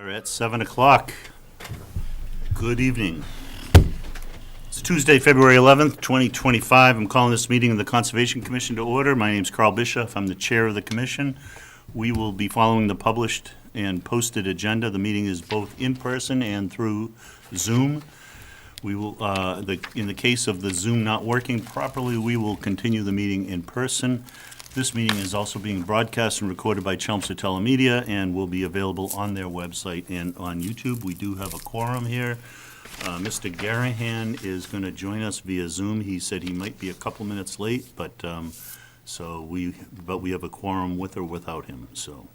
We're at 7 o'clock. Good evening. It's Tuesday, February 11th, 2025. I'm calling this meeting of the Conservation Commission to order. My name's Carl Bischoff. I'm the chair of the commission. We will be following the published and posted agenda. The meeting is both in person and through Zoom. We will, in the case of the Zoom not working properly, we will continue the meeting in person. This meeting is also being broadcast and recorded by Chelmsford Telemedia and will be available on their website and on YouTube. We do have a quorum here. Mr. Garahan is going to join us via Zoom. He said he might be a couple minutes late, but we have a quorum with or without him. So,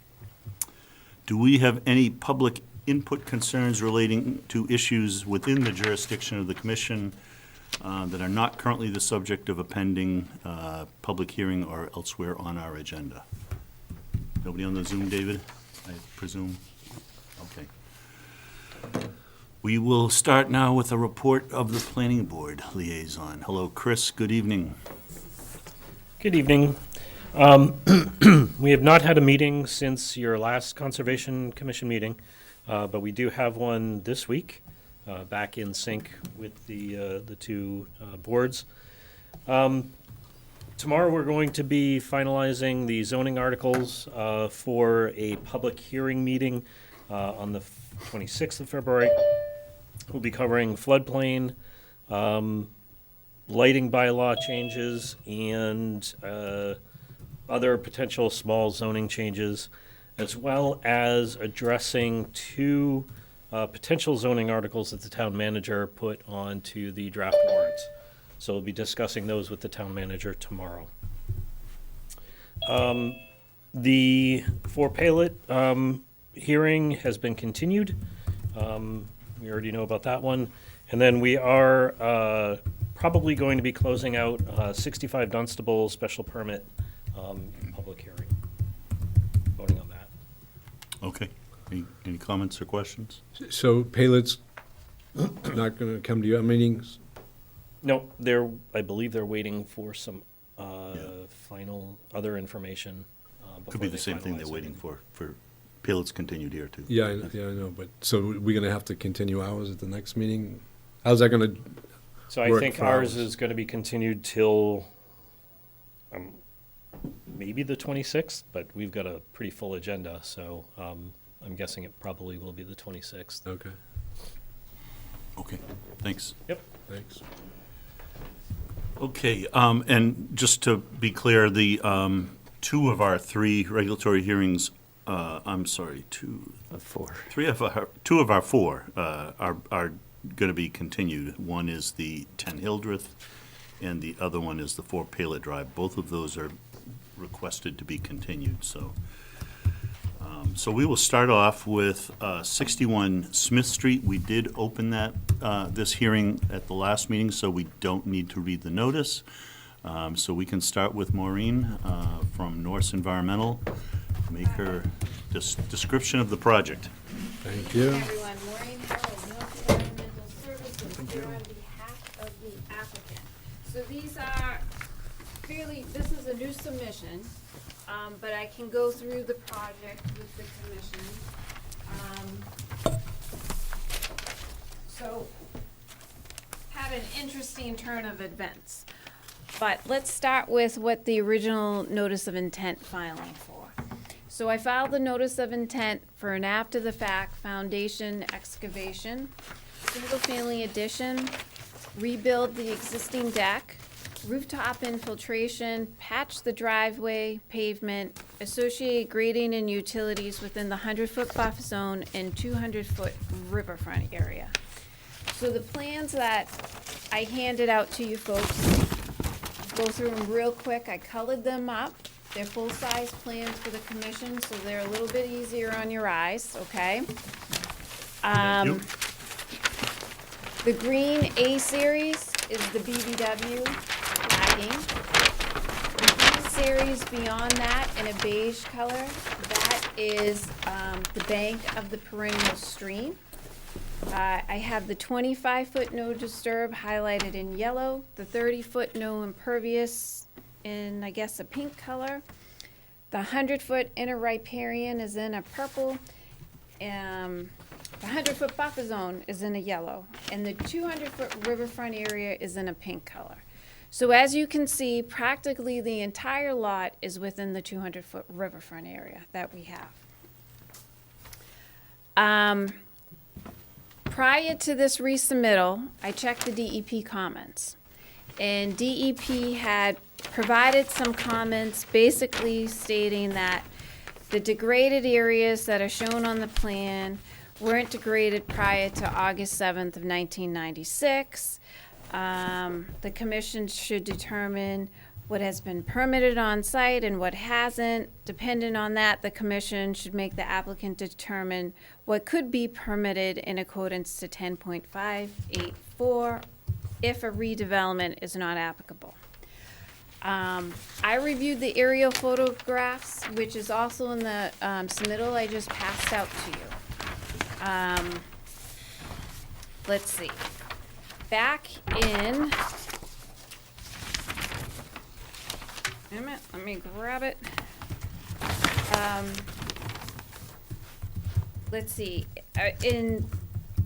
do we have any public input concerns relating to issues within the jurisdiction of the commission that are not currently the subject of a pending public hearing or elsewhere on our agenda? Nobody on the Zoom, David, I presume? Okay. We will start now with a report of the planning board liaison. Hello, Chris, good evening. Good evening. We have not had a meeting since your last Conservation Commission meeting, but we do have one this week. Back in sync with the two boards. Tomorrow we're going to be finalizing the zoning articles for a public hearing meeting on the 26th of February. We'll be covering floodplain, lighting bylaw changes, and other potential small zoning changes, as well as addressing two potential zoning articles that the town manager put onto the draft warrants. So we'll be discussing those with the town manager tomorrow. The Fort Palet hearing has been continued. We already know about that one. And then we are probably going to be closing out 65 Dunstable special permit public hearing. Voting on that. Okay. Any comments or questions? So Palet's not going to come to your meetings? No, I believe they're waiting for some final other information. Could be the same thing they're waiting for Palet's continued here too. Yeah, I know. But so we're going to have to continue ours at the next meeting? How's that going to So I think ours is going to be continued till maybe the 26th, but we've got a pretty full agenda, so I'm guessing it probably will be the 26th. Okay. Okay, thanks. Yep. Thanks. Okay, and just to be clear, the two of our three regulatory hearings, two of our four are going to be continued. One is the 10 Hildreth, and the other one is the 4 Palet Drive. Both of those are requested to be continued, so we will start off with 61 Smith Street. We did open that this hearing at the last meeting, so we don't need to read the notice. So we can start with Maureen from Norse Environmental. Make her description of the project. Thank you. Hey everyone, Maureen Harold, North Environmental Services, here on behalf of the applicant. So these are this is a new submission, but I can go through the project with the commission. So, had an interesting turn of events. But let's start with what the original notice of intent filing for. So I filed the notice of intent for an after-the-fact foundation excavation, single-family addition, rebuild the existing deck, rooftop infiltration, patch the driveway, pavement, associate grading and utilities within the 100-foot buffer zone and 200-foot riverfront area. So the plans that I handed out to you folks, go through them real quick. I colored them up. They're full-size plans for the commission, so they're a little bit easier on your eyes, okay? Thank you. The green A series is the BBW flagging. The B series beyond that in a beige color, that is the bank of the perennial stream. I have the 25-foot no disturb highlighted in yellow, the 30-foot no impervious in, I guess, a pink color. The 100-foot inner riparian is in a purple, the 100-foot buffer zone is in a yellow, and the 200-foot riverfront area is in a pink color. So as you can see, practically the entire lot is within the 200-foot riverfront area that we have. Prior to this resubmittal, I checked the DEP comments. And DEP had provided some comments basically stating that the degraded areas that are shown on the plan weren't degraded prior to August 7th of 1996. The commission should determine what has been permitted on site and what hasn't. Depending on that, the commission should make the applicant determine what could be permitted in accordance to 10.584 if a redevelopment is not applicable. I reviewed the aerial photographs, which is also in the submittal I just passed out to you. Let's see. Back in, wait a minute, let me grab it. Let's see, in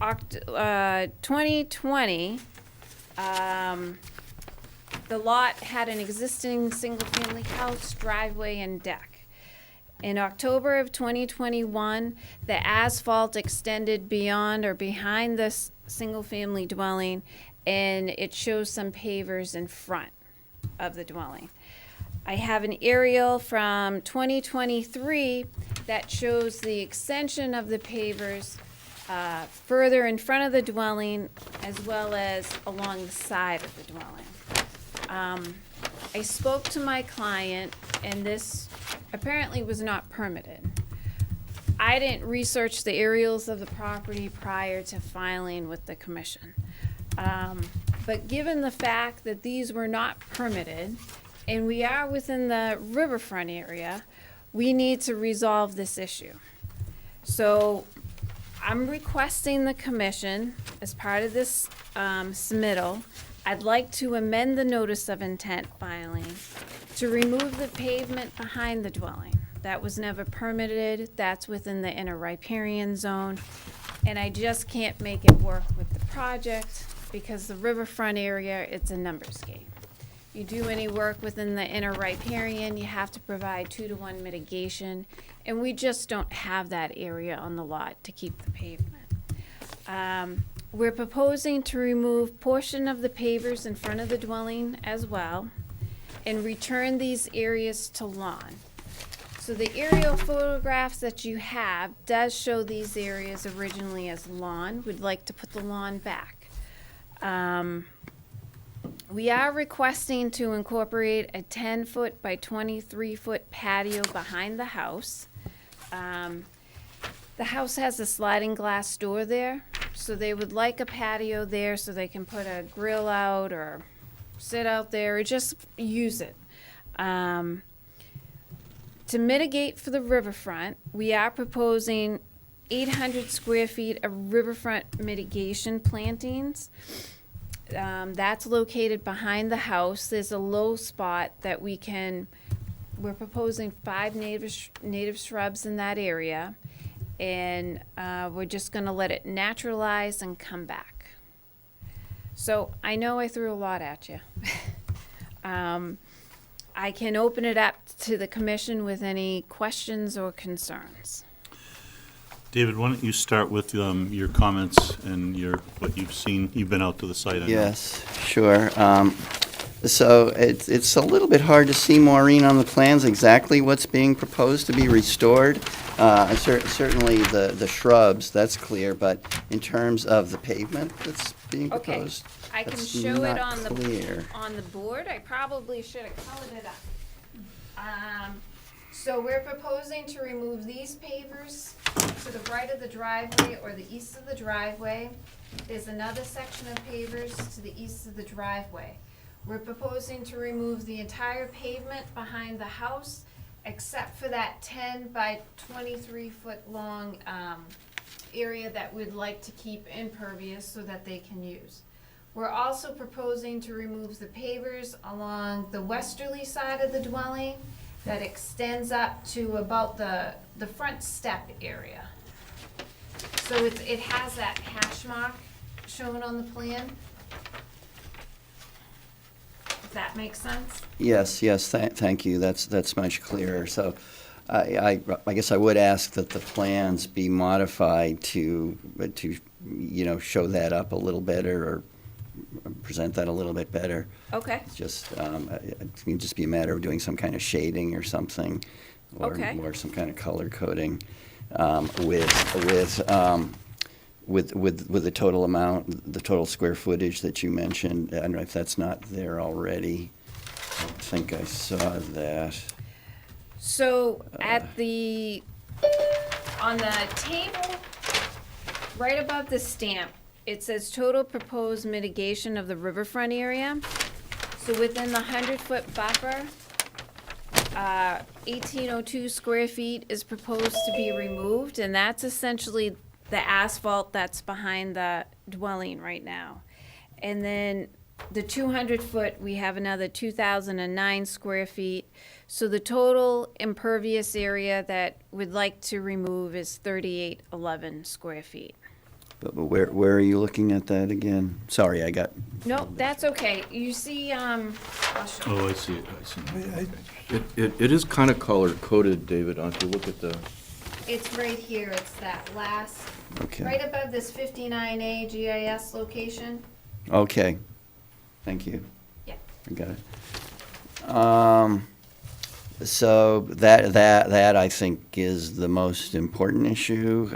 2020, the lot had an existing single-family house, driveway, and deck. In October of 2021, the asphalt extended beyond or behind this single-family dwelling, and it shows some pavers in front of the dwelling. I have an aerial from 2023 that shows the extension of the pavers further in front of the dwelling as well as along the side of the dwelling. I spoke to my client, and this apparently was not permitted. I didn't research the aerials of the property prior to filing with the commission. But given the fact that these were not permitted, and we are within the riverfront area, we need to resolve this issue. So I'm requesting the commission, as part of this submittal, I'd like to amend the notice of intent filing to remove the pavement behind the dwelling. That was never permitted, that's within the inner riparian zone, and I just can't make it work with the project because the riverfront area, it's a numbers game. You do any work within the inner riparian, you have to provide 2-to-1 mitigation, and we just don't have that area on the lot to keep the pavement. We're proposing to remove portion of the pavers in front of the dwelling as well, and return these areas to lawn. So the aerial photographs that you have does show these areas originally as lawn. We'd like to put the lawn back. We are requesting to incorporate a 10-foot by 23-foot patio behind the house. The house has a sliding glass door there, so they would like a patio there so they can put a grill out or sit out there or just use it. To mitigate for the riverfront, we are proposing 800 square feet of riverfront mitigation plantings. That's located behind the house. There's a low spot that we're proposing 5 native shrubs in that area. And we're just gonna let it naturalize and come back. So I know I threw a lot at you. I can open it up to the commission with any questions or concerns. David, why don't you start with your comments and what you've seen? You've been out to the site, I know. Yes, sure. So it's a little bit hard to see, Maureen, on the plans exactly what's being proposed to be restored. Certainly the shrubs, that's clear, but in terms of the pavement that's being Okay, proposed, I can that's show it not clear. on the board. I probably should have colored it up. So we're proposing to remove these pavers to the right of the driveway or the east of the driveway. There's another section of pavers to the east of the driveway. We're proposing to remove the entire pavement behind the house except for that 10 by 23 foot long area that we'd like to keep impervious so that they can use. We're also proposing to remove the pavers along the westerly side of the dwelling that extends up to about the front step area. So it has that hash mark shown on the plan. If that makes sense? Yes, thank you. That's much clearer. So I guess I would ask that the plans be modified to, show that up a little better or present that a little bit better. Okay. It's just, it can just be a matter of doing some kind of shading or something, Okay. or some kind of color coding with the total amount, the total square footage that you mentioned. I don't know if that's not there already. I think I saw that. So on the table, right above the stamp, it says total proposed mitigation of the riverfront area. So within the 100-foot buffer, 1802 square feet is proposed to be removed, and that's essentially the asphalt that's behind the dwelling right now. And then the 200-foot, we have another 2,009 square feet. So the total impervious area that we'd like to remove is 3,811 square feet. But where are you looking at that again? Sorry, I got, No, that's okay. You see, I'll show you. Oh, I see it, I see. It is kind of color coded, David, if you look at the, It's right here. It's that last, okay. right above this 59A GIS location. Okay, thank you. Yeah. I got it. So that I think is the most important issue.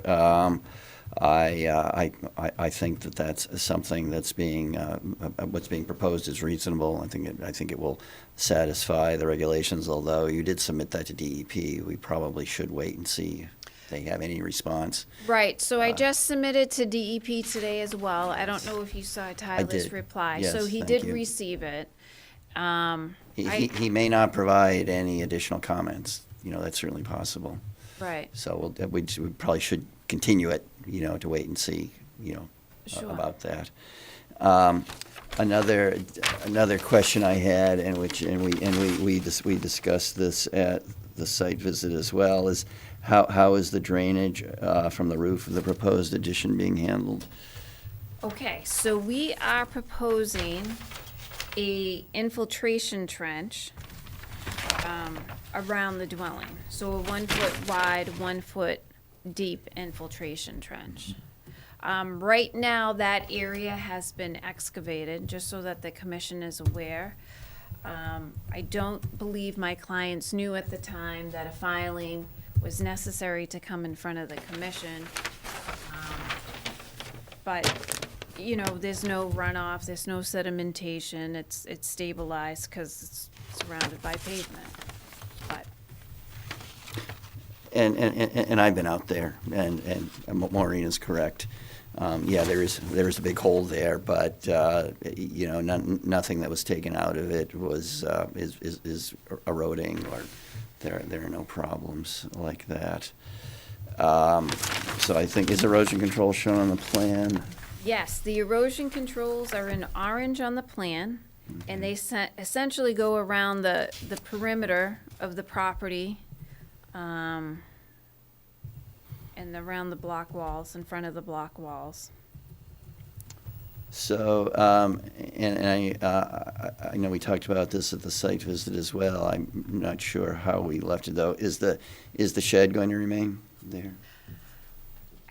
I think that's something that's being, what's being proposed is reasonable. I think it will satisfy the regulations, although you did submit that to DEP. We probably should wait and see if they have any response. Right, so I just submitted to DEP today as well. I don't know if you saw Tyler's did. reply. Yes, So he thank did you. receive it. He may not provide any additional comments. That's certainly possible. Right, So we probably should continue it, to wait and see, Sure. about that. Another question I had, and we discussed this at the site visit as well, is how is the drainage from the roof of the proposed addition being handled? okay, so we are proposing a infiltration trench around the dwelling. So a 1 foot wide, 1 foot deep infiltration trench. Right now, that area has been excavated, just so that the commission is aware. I don't believe my clients knew at the time that a filing was necessary to come in front of the commission. But, there's no runoff, there's no sedimentation, it's stabilized because it's surrounded by pavement. But, And I've been out there, and Maureen is correct. Yeah, there is a big hole there, but nothing that was taken out of it is eroding, or there are no problems like that. So I think, is erosion control shown on the plan? yes, the erosion controls are in orange on the plan, and they essentially go around the perimeter of the property, and around the block walls, in front of the block walls. So, and I know we talked about this at the site visit as well. I'm not sure how we left it, though. Is the shed going to remain there?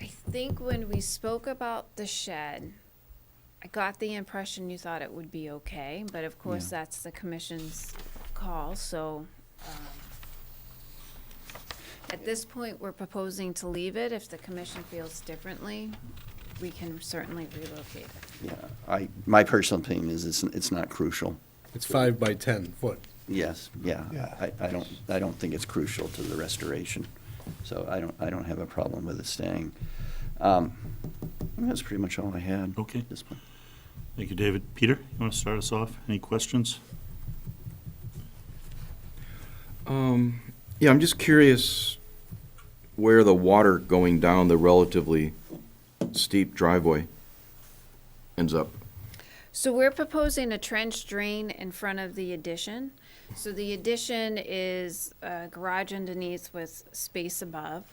I think when we spoke about the shed, I got the impression you thought it would be okay, but of course, Yeah. that's the commission's call, so, at this point, we're proposing to leave it. If the commission feels differently, we can certainly relocate it. Yeah, my personal opinion is it's not crucial. It's 5 by 10 foot. Yes, yeah. Yeah. I don't think it's crucial to the restoration, so I don't have a problem with it staying. I think that's pretty much all I had. Okay. At this point. Thank you, David. Peter, you want to start us off? Any questions? yeah, I'm just curious where the water going down the relatively steep driveway ends up. So we're proposing a trench drain in front of the addition. So the addition is a garage underneath with space above.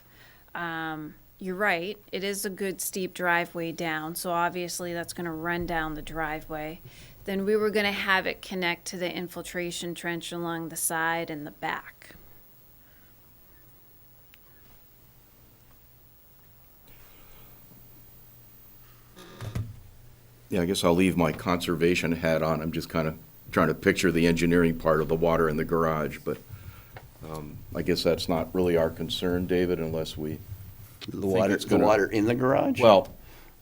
you're right, it is a good steep driveway down, so obviously that's gonna run down the driveway. Then we were gonna have it connect to the infiltration trench along the side and the back. Yeah, I guess I'll leave my conservation hat on. I'm just kind of trying to picture the engineering part of the water in the garage, but I guess that's not really our concern, David, unless we, The water, it's the gonna- water in the garage? well,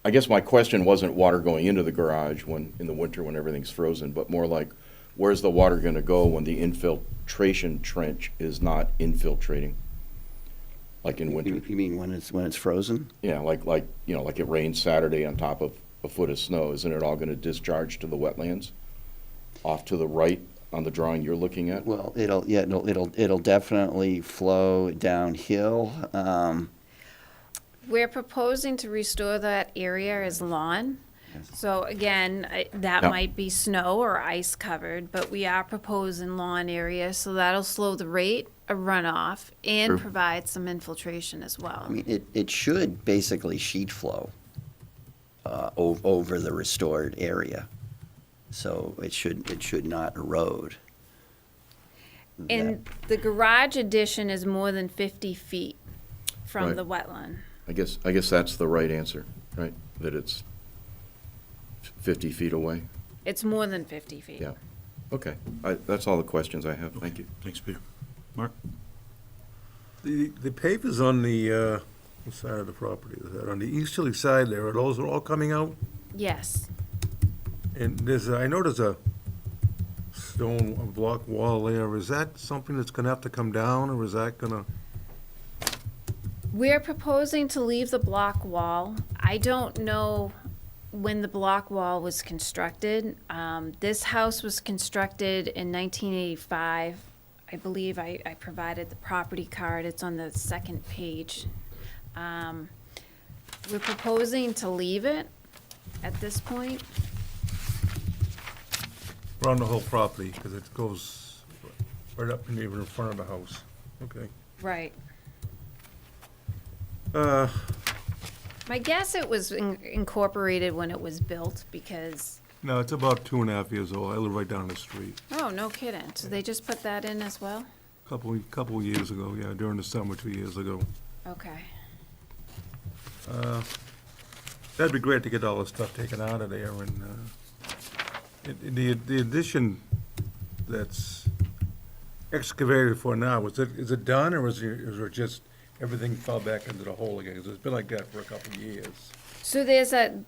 I guess my question wasn't water going into the garage when, in the winter when everything's frozen, but more like, where's the water gonna go when the infiltration trench is not infiltrating? Like in winter? You mean when it's frozen? Yeah, like, you know, like it rained Saturday on top of a foot of snow, isn't it all gonna discharge to the wetlands? Off to the right on the drawing you're looking at? Well, it'll definitely flow downhill. We're proposing to restore that area as lawn. So again, that Yeah. might be snow or ice covered, but we are proposing lawn area, so that'll slow the rate of runoff and Sure. provide some infiltration as well. I mean, it should basically sheet flow over the restored area. So it should not erode. And the garage addition is more than 50 feet from Right. the wetland. I guess that's the right answer, right? That it's 50 feet away? It's more than 50 feet. Yeah. Okay. That's all the questions I have. Thank you. Thanks, Peter. Mark? The pavers on the what side of the property is that? On the easterly side there, are those all coming out? Yes. And I know there's a stone, a block wall there. Is that something that's gonna have to come down, or is that gonna? We're proposing to leave the block wall. I don't know when the block wall was constructed. This house was constructed in 1985. I believe I provided the property card. It's on the second page. We're proposing to leave it at this point. Around the whole property, because it goes right up and even in front of the house. Okay. Right. Uh, My guess it was incorporated when it was built because, no, it's about 2.5 years old. I live right down the street. oh, no kidding. So they just put that in as well? Couple years ago, yeah, during the summer, 2 years ago. Okay. That'd be great to get all the stuff taken out of there, and the addition that's excavated for now, is it done, or is it just everything fell back into the hole again? 'Cause it's been like that for a couple of years. So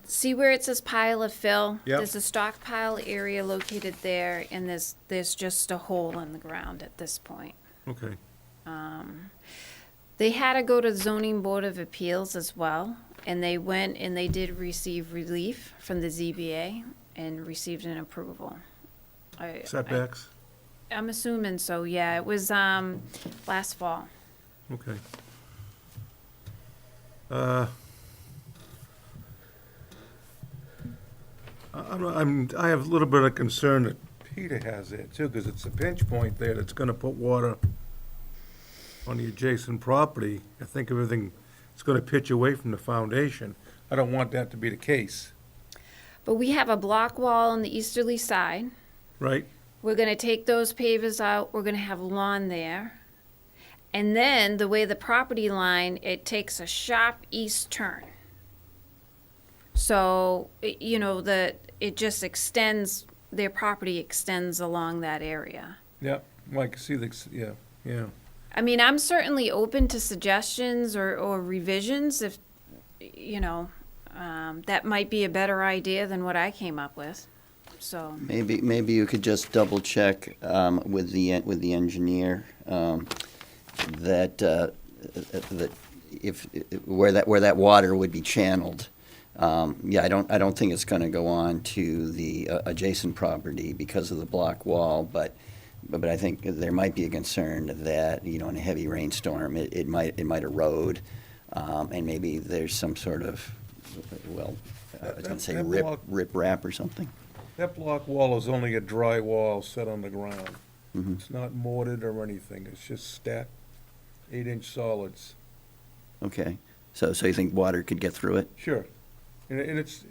see where it says pile of fill? Yep. There's a stockpile area located there, and there's just a hole in the ground at this point. Okay. They had to go to the zoning board of appeals as well, and they went and they did receive relief from the ZBA and received an approval. Setbacks? I'm assuming so, yeah. It was, last fall. Okay. I have a little bit of concern that Peter has there too, because it's a pinch point there that's gonna put water on the adjacent property. I think everything is gonna pitch away from the foundation. I don't want that to be the case, But we have a block wall on the easterly side. right? We're gonna take those pavers out, we're gonna have lawn there. And then, the way the property line, it takes a sharp east turn. So, it just extends, their property extends along that area. Yep, like, see, yeah. I mean, I'm certainly open to suggestions or revisions if, that might be a better idea than what I came up with, so. Maybe you could just double check with the engineer that if where that water would be channeled. Yeah, I don't think it's going to go on to the adjacent property because of the block wall, but I think there might be a concern that in a heavy rainstorm it might erode, and maybe there's some sort of I was going to say That rip block- wrap or something. That block wall is only a dry wall set on the ground. Mhm. It's not mortared or anything, it's just stacked 8-inch solids. Okay. So you think water could get through it? Sure. And it's,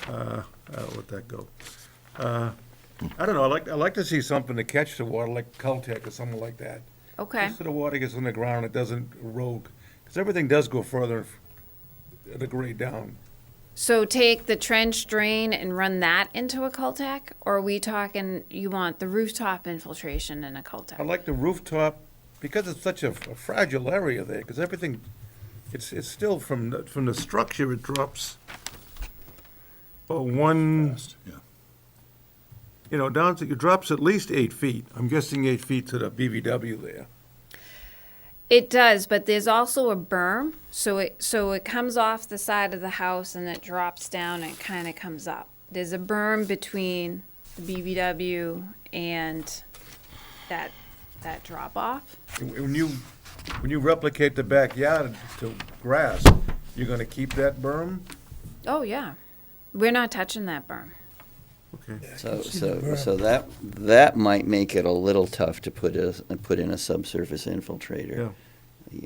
I'll let that go. I don't know, I like to see something to catch the water, like Caltech or something like that. Okay, Just so the water gets on the ground, it doesn't erode, because everything does go further the grade down. so take the trench drain and run that into a cul-de-sac? Or are we talking, you want the rooftop infiltration in a I cul-de-sac? like the rooftop, because it's such a fragile area there, because everything, it's still from the structure, it drops. Oh, down to, it drops at least 8 feet. I'm guessing 8 feet to the BVW there. It does, but there's also a berm, so it comes off the side of the house and it drops down and kind of comes up. There's a berm between the BBW and that drop off. When you replicate the backyard to grass, you're gonna keep that berm? Oh, yeah. We're not touching that berm. Okay. So that might make it a little tough to put in a subsurface infiltrator. Yeah.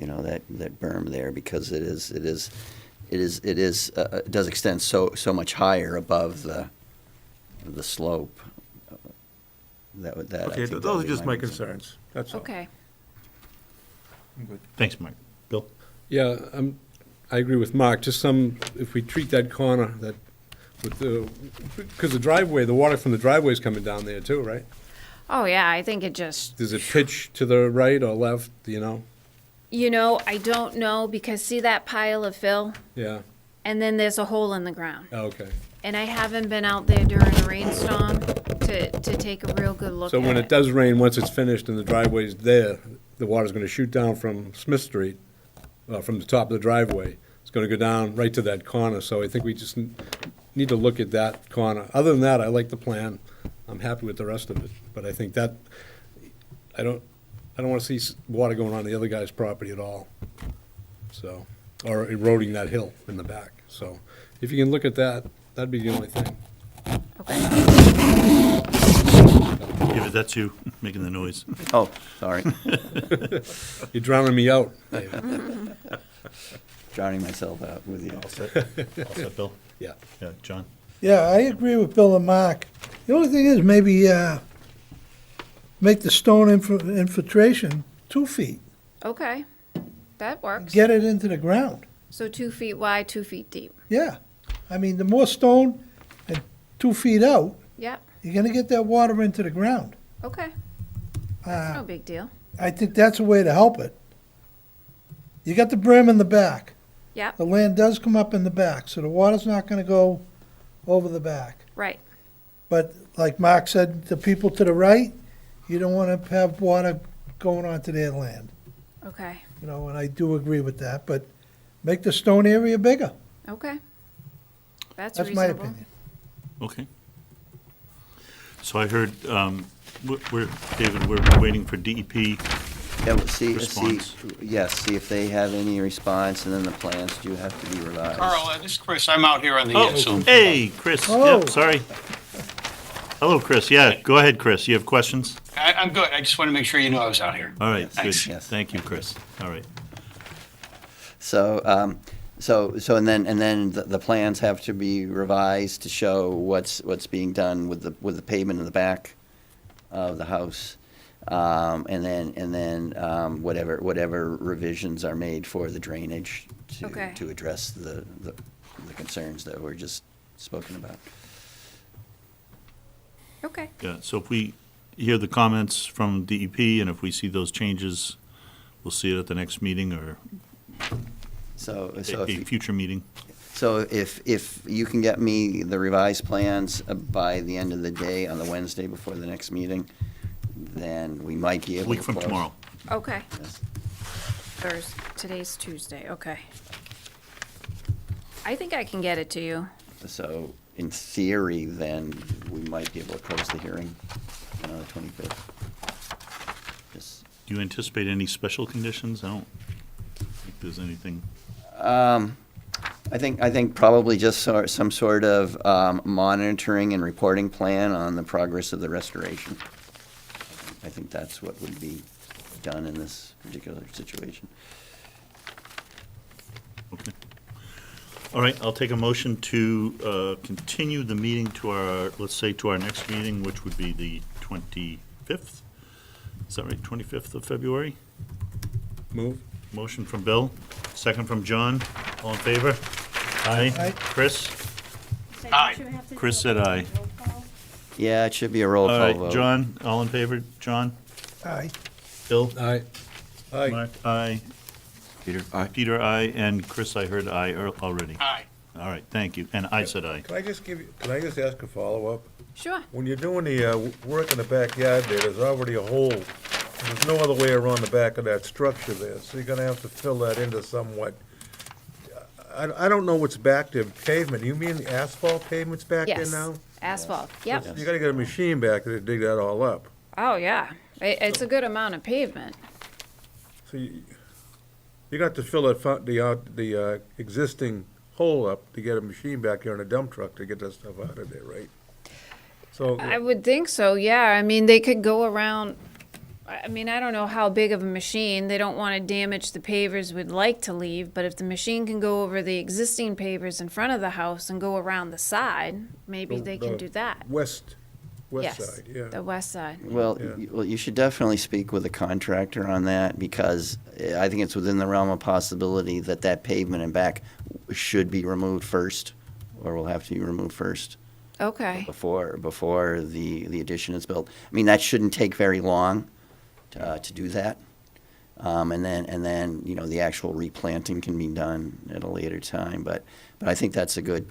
You know, that berm there, because it does extend so much higher above the slope. I Okay, think that would those are be just my concern. concerns, that's all. Okay. I'm good. Thanks, Mark. Bill? Yeah, I agree with Mark, just if we treat that corner, because the driveway, the water from the driveway is coming down there too, right? Oh, yeah, I think it just, Does it pitch to the right or left, do you know? I don't know, because see that pile of fill? Yeah, And then there's a hole in the ground. oh, okay. And I haven't been out there during a rainstorm to take a real good look at So it. when it does rain, once it's finished and the driveway's there, the water's gonna shoot down from Smith Street, from the top of the driveway. It's gonna go down right to that corner, so I think we just need to look at that corner. Other than that, I like the plan. I'm happy with the rest of it, but I think that, I don't wanna see water going on the other guy's property at all. So, or eroding that hill in the back. So, if you can look at that, that'd be the only thing. Okay. David, that's you making the noise. Oh, sorry, You're drowning me out. drowning myself out with you. All set, Bill? Yeah. Yeah, John? Yeah, I agree with Bill and Mark. The only thing is maybe make the stone infiltration 2 feet. Okay. That works. Get it into the ground. So 2 feet wide, 2 feet deep. Yeah. I mean, the more stone and 2 feet out, Yep. you're gonna get that water into the ground. Okay. No big deal. I think that's a way to help it. You got the berm in the back. Yep. The land does come up in the back, so the water's not gonna go over the back. Right. But like Mark said, the people to the right, you don't wanna have water going onto their land. Okay. And I do agree with that, but make the stone area bigger. Okay. That's That's my reasonable. opinion. Okay. So I heard, David, we're waiting for DEP. Yeah, well, see, Response. yes, see if they have any response, and then the plans do have to be revised. Carl, this is Chris. I'm out here on the Oh, Zoom. hey, Chris. Oh. Yep, sorry. Hello, Chris. Yeah, go ahead, Chris. You have questions? I'm good. I just want to make sure you know I was out here. All right, good. Thanks. Yes. Thank you, Chris. All right. So, and then the plans have to be revised to show what's being done with the pavement in the back of the house. And then whatever revisions are made for the drainage Okay. to address the concerns that were just spoken about. Okay. Yeah, so if we hear the comments from DEP and if we see those changes, we'll see it at the next meeting or So a future meeting. So if you can get me the revised plans by the end of the day on the Wednesday before the next meeting, then we might be A able to week from close. tomorrow. Okay. Yes. Today's Tuesday. Okay. I think I can get it to you. So in theory, then, we might be able to close the hearing on the 25th. Just, Do you anticipate any special conditions? I don't think there's anything. I think probably just some sort of monitoring and reporting plan on the progress of the restoration. I think that's what would be done in this particular situation. Okay. All right, I'll take a motion to continue the meeting to our, let's say, to our next meeting, which would be the 25th? Is that right, 25th of February? Move. Motion from Bill, second from John. All in favor? Aye. Aye. Chris? Aye. Chris said aye. Yeah, it should be a roll All call right, vote. John, all in favor? John? Aye. Bill? Aye. Aye. Mark? Aye. Peter? Aye. Peter, aye, and Chris, I heard aye already. Aye. All right, thank you, and I said aye. Can I just ask a follow-up? Sure. When you're doing the work in the backyard there, there's already a hole. There's no other way around the back of that structure there, so you're gonna have to fill that into somewhat. I don't know what's back there, pavement, you mean the asphalt pavement's back there Yes. now? Asphalt, yep. You gotta get a machine back there to dig that all up. Oh, yeah. It's a good amount of pavement. So you got to fill the existing hole up to get a machine back here in a dump truck to get that stuff out of there, right? So, I would think so, yeah. I mean, they could go around, I mean, I don't know how big of a machine. They don't want to damage the pavers we'd like to leave, but if the machine can go over the existing pavers in front of the house and go around the side, maybe they can do that. west Yes, side, yeah. the west side. Well, Yeah. well, you should definitely speak with a contractor on that, because I think it's within the realm of possibility that that pavement and back should be removed first, or will have to be removed first Okay, before the addition is built. I mean, that shouldn't take very long to do that. And then, you know, the actual replanting can be done at a later time, but I think that's a good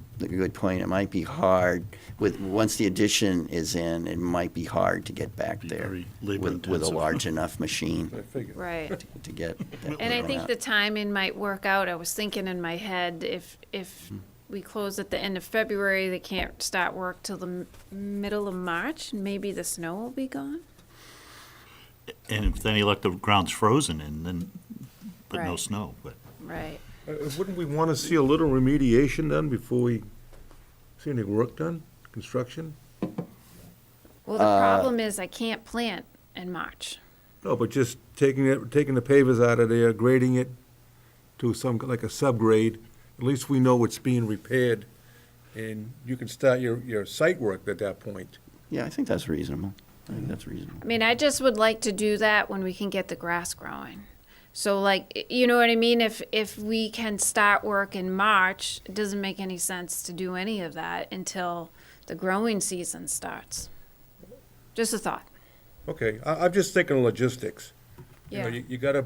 point. It might be hard once the addition is in, it might be hard to get back Be there very labor with a intensive. large enough machine I figured. right. to get that And I done think out. the timing might work out. I was thinking in my head, if we close at the end of February, they can't start work till the middle of March, maybe the snow will be gone. And if any luck, the ground's frozen and then, but no Right. snow, but. Right. Wouldn't we want to see a little remediation done before we see any work done, construction? Well, the problem is I can't plant in March. No, but just taking the pavers out of there, grading it to like a subgrade, at least we know what's being repaired, and you can start your site work at that point. Yeah, I think that's reasonable. I think that's reasonable. I mean, I just would like to do that when we can get the grass growing. So like, you know what I mean? If we can start work in March, it doesn't make any sense to do any of that until the growing season starts. Just a thought. Okay, I'm just thinking of logistics. You know, Yeah. you gotta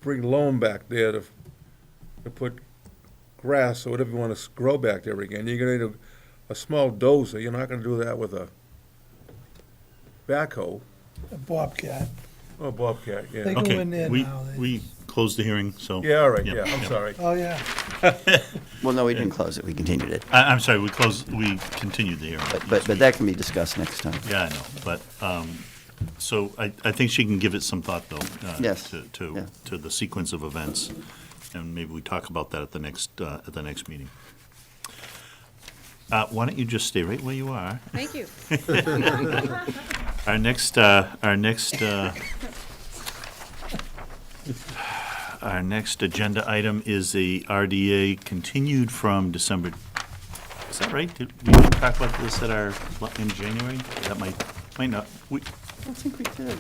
bring loam back there to put grass or whatever you want to grow back there again. You're gonna need a small dozer. You're not gonna do that with a backhoe. A Bobcat. Oh, Bobcat, yeah. They go Okay, in there we, now. we closed the hearing, so. Yeah, all right, Yeah, yeah, I'm yeah. sorry. Oh, yeah. Well, no, we didn't close it. We continued it. I'm sorry, we continued the hearing. But that can be discussed next time. Yeah, I know, but, so I think she can give it some thought, though. Yes, To, yeah. to the sequence of events, and maybe we talk about that at the next meeting. Why don't you just stay right where you are? Thank you. Our next agenda item is the RDA continued from December. Is that right? Did we talk about this in January? That might not. I don't think we did.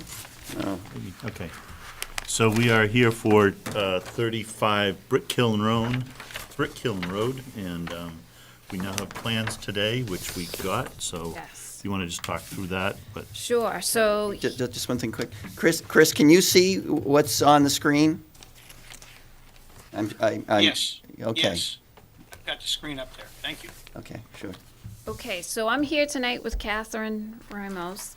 No. Okay. So we are here for 35 Brick Kiln Road, and we now have plans today, which we got, so Yes. you want to just talk through that, but Sure, so, Just one thing quick. Chris, can you see what's on the screen? Yes. Okay. Yes. Got the screen up there. Thank you. Okay, sure. okay, so I'm here tonight with Catherine Ramos.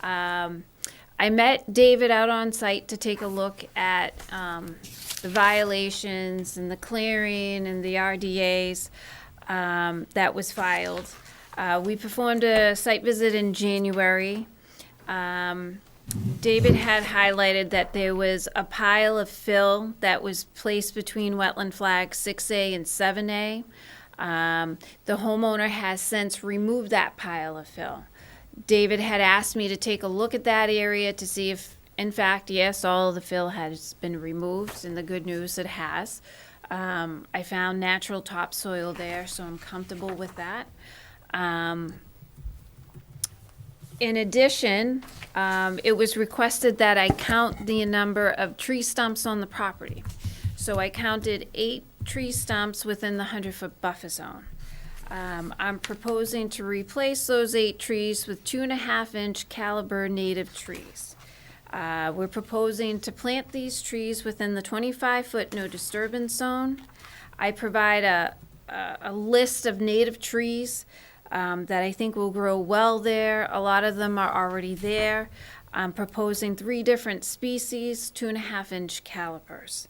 I met David out on site to take a look at the violations and the clearing and the RDAs that was filed. We performed a site visit in January. David had highlighted that there was a pile of fill that was placed between wetland flags 6A and 7A. The homeowner has since removed that pile of fill. David had asked me to take a look at that area to see if, in fact, yes, all of the fill has been removed, and the good news, it has. I found natural topsoil there, so I'm comfortable with that. In addition, it was requested that I count the number of tree stumps on the property. So I counted 8 tree stumps within the 100-foot buffer zone. I'm proposing to replace those 8 trees with 2.5-inch caliber native trees. We're proposing to plant these trees within the 25-foot no disturbance zone. I provide a list of native trees that I think will grow well there. A lot of them are already there. I'm proposing 3 different species, 2.5-inch calipers.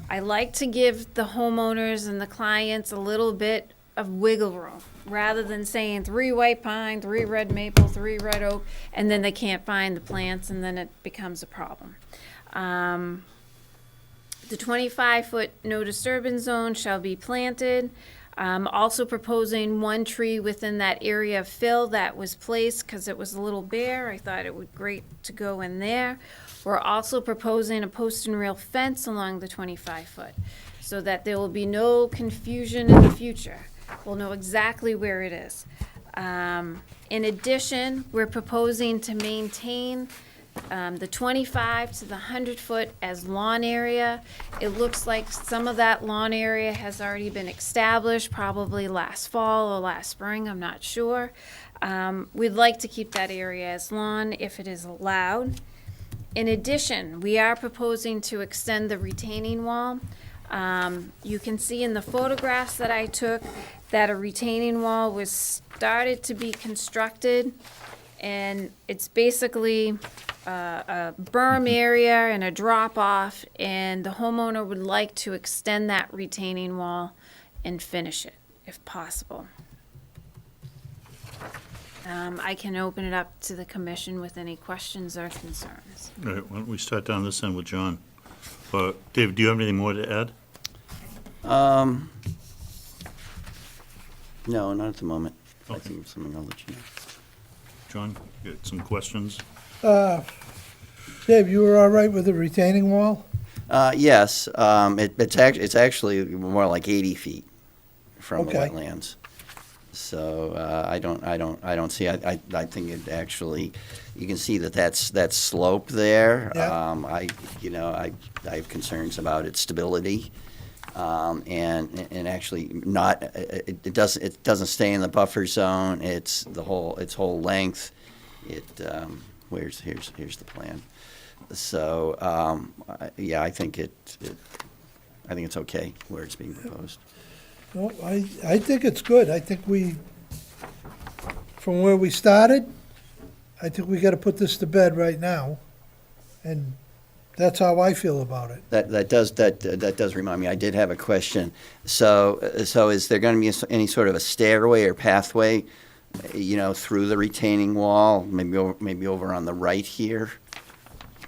I like to give the homeowners and the clients a little bit of wiggle room, rather than saying 3 white pine, 3 red maple, 3 red oak, and then they can't find the plants, and then it becomes a problem. The 25-foot no disturbance zone shall be planted. Also proposing 1 tree within that area of fill that was placed because it was a little bare. I thought it would great to go in there. We're also proposing a post and rail fence along the 25-foot so that there will be no confusion in the future. We'll know exactly where it is. In addition, we're proposing to maintain the 25 to the 100-foot as lawn area. It looks like some of that lawn area has already been established, probably last fall or last spring, I'm not sure. We'd like to keep that area as lawn if it is allowed. In addition, we are proposing to extend the retaining wall. You can see in the photographs that I took that a retaining wall was started to be constructed, and it's basically a berm area and a drop-off, and the homeowner would like to extend that retaining wall and finish it, if possible. I can open it up to the commission with any questions or concerns. All right, why don't we start down this end with John? David, do you have anything more to add? No, not at the moment. I Okay. think of something, I'll let you know. John, you got some questions? Dave, you were all right with the retaining wall? Yes, it's actually more like 80 feet from the Okay. wetlands. So I don't see. I think it actually, you can see that's slope there. Yeah. I have concerns about its stability, and actually not. It doesn't stay in the buffer zone. It's its whole length. Here's the plan. So I think I think it's okay where it's being proposed. No, I think it's good. I think from where we started, I think we gotta put this to bed right now. And that's how I feel about it. That does remind me, I did have a question. So is there going to be any sort of a stairway or pathway, through the retaining wall, maybe over on the right here?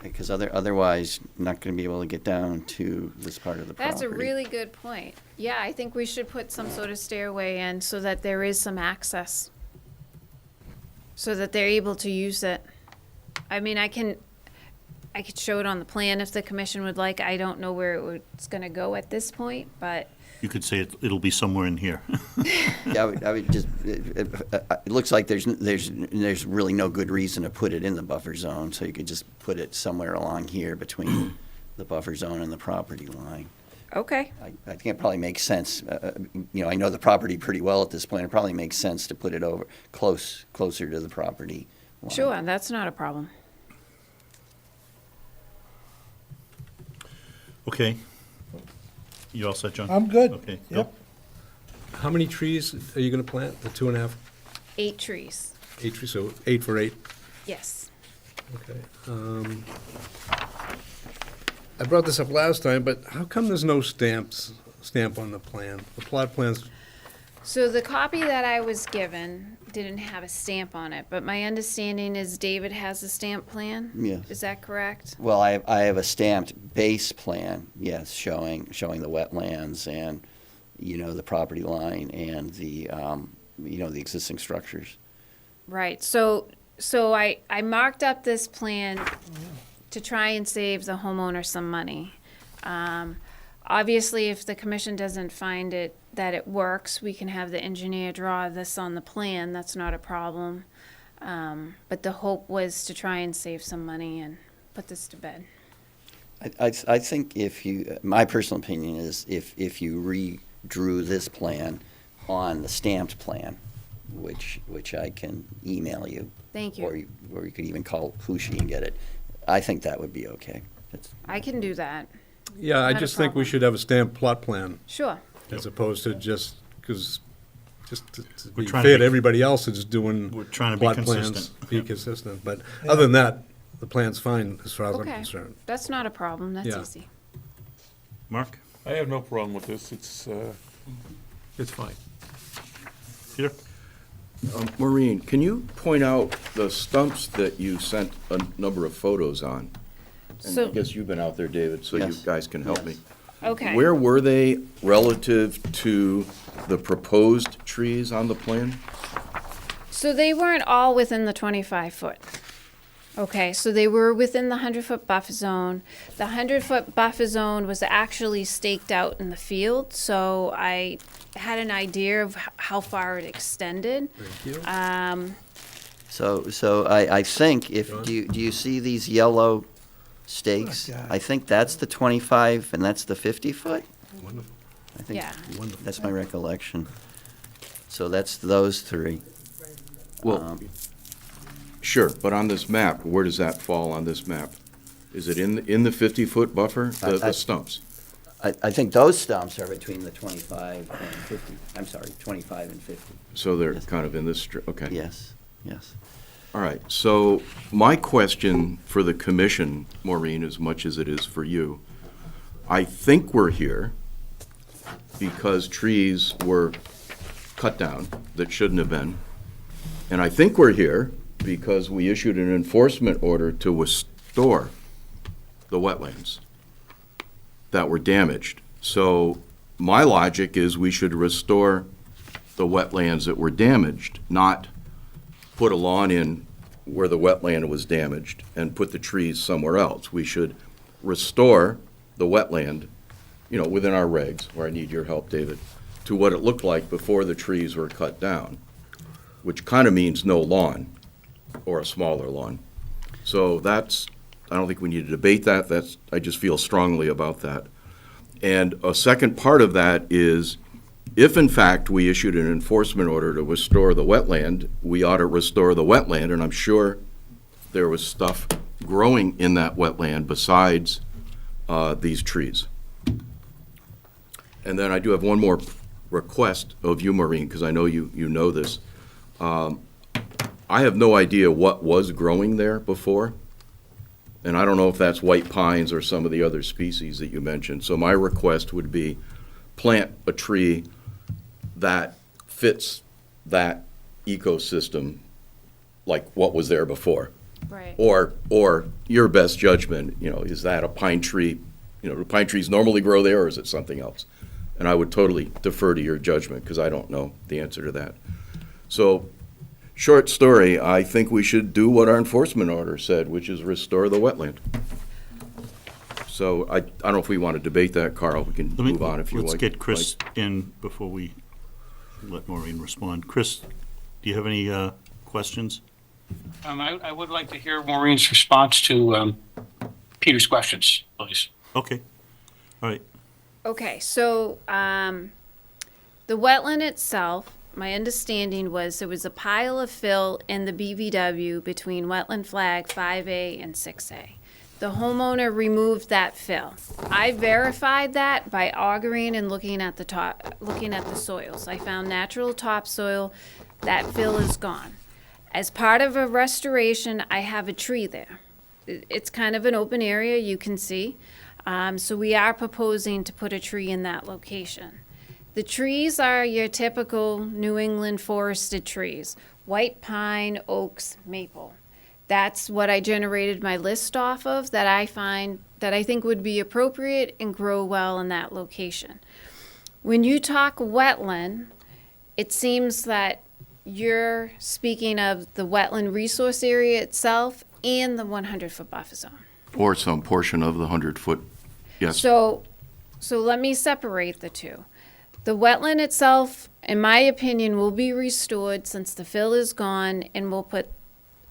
Because otherwise, not going to be able to get down to this part of the property. That's a really good point. Yeah, I think we should put some sort of stairway in so that there is some access, so that they're able to use it. I mean, I could show it on the plan if the commission would like. I don't know where it's gonna go at this point, but You could say it'll be somewhere in here. Yeah, I would just, it looks like there's really no good reason to put it in the buffer zone, so you could just put it somewhere along here between the buffer zone and the property line. okay. I think it probably makes sense, I know the property pretty well at this point, it probably makes sense to put it over, closer to the property line. Sure, that's not a problem. Okay. You all set, John? I'm good. Okay. Yep. How many trees are you gonna plant? The 2.5, 8 trees, 8 trees, so 8 for 8? yes. Okay. I brought this up last time, but how come there's no stamp on the plan? The plot plans, So the copy that I was given didn't have a stamp on it, but my understanding is David has a stamp plan? Yes. Is that correct? Well, I have a stamped base plan, yes, showing the wetlands and, the property line and the existing structures. Right, so I marked up this plan to try and save the homeowner some money. Obviously, if the commission doesn't find that it works, we can have the engineer draw this on the plan. That's not a problem. But the hope was to try and save some money and put this to bed. I think if you, my personal opinion is if you redrew this plan on the stamped plan, which I can email you. Thank you. Or you could even call Hushi and get it. I think that would be okay. I can do that. Yeah, I Not a just think we problem. should have a stamped plot plan Sure. as opposed to just to We're be trying to fair be- to everybody else that's doing We're trying to be plot plans, consistent. be consistent. But other than that, the plan's fine as far as I'm Okay. concerned. That's not a problem. That's Yeah. easy. Mark? I have no problem with this. It's fine. Peter? Maureen, can you point out the stumps that you sent a number of photos on? And I So- guess you've been out there, David, so you Yes. guys can help me. Okay. Where were they relative to the proposed trees on the plan? So they weren't all within the 25-foot. Okay, so they were within the 100-foot buffer zone. The 100-foot buffer zone was actually staked out in the field, so I had an idea of how far it extended. So I think if, John? do you see these yellow stakes? Oh, God. I think that's the 25 and that's the 50-foot? Wonderful, I think Yeah. wonderful. that's my recollection. So that's those three. Well, Um, sure, but on this map, where does that fall on this map? Is it in the 50-foot buffer, I- the stumps? I think those stumps are between the 25 and 50. I'm sorry, 25 and 50. So they're Yes. kind of in this, okay. Yes, yes. All right, so my question for the commission, Maureen, as much as it is for you, I think we're here because trees were cut down that shouldn't have been. And I think we're here because we issued an enforcement order to restore the wetlands that were damaged. So my logic is we should restore the wetlands that were damaged, not put a lawn in where the wetland was damaged and put the trees somewhere else. We should restore the wetland, within our regs, where I need your help, David, to what it looked like before the trees were cut down, which kind of means no lawn or a smaller lawn. So I don't think we need to debate that. I just feel strongly about that. And a second part of that is, if in fact we issued an enforcement order to restore the wetland, we ought to restore the wetland, and I'm sure there was stuff growing in that wetland besides these trees. And then I do have one more request of you, Maureen, because I know you know this. I have no idea what was growing there before, and I don't know if that's white pines or some of the other species that you mentioned. So my request would be plant a tree that fits that ecosystem, like what was there before. Right. Or your best judgment, is that a pine tree? Do pine trees normally grow there, or is it something else? And I would totally defer to your judgment, because I don't know the answer to that. So, short story, I think we should do what our enforcement order said, which is restore the wetland. So I don't know if we want to debate that, Carl. We can move on if you like. Let's get Chris in before we let Maureen respond. Chris, do you have any questions? I would like to hear Maureen's response to Peter's questions, please. Okay, all right. Okay, so the wetland itself, my understanding was there was a pile of fill in the BVW between wetland flag 5A and 6A. The homeowner removed that fill. I verified that by augering and looking at the soils. I found natural topsoil. That fill is gone. As part of a restoration, I have a tree there. It's kind of an open area, you can see. So we are proposing to put a tree in that location. The trees are your typical New England forested trees: white pine, oaks, maple. That's what I generated my list off of, that I think would be appropriate and grow well in that location. When you talk wetland, it seems that you're speaking of the wetland resource area itself and the 100-foot buffer zone. Or some portion of the 100-foot, yes. So So let me separate the two. The wetland itself, in my opinion, will be restored since the fill is gone, and we'll put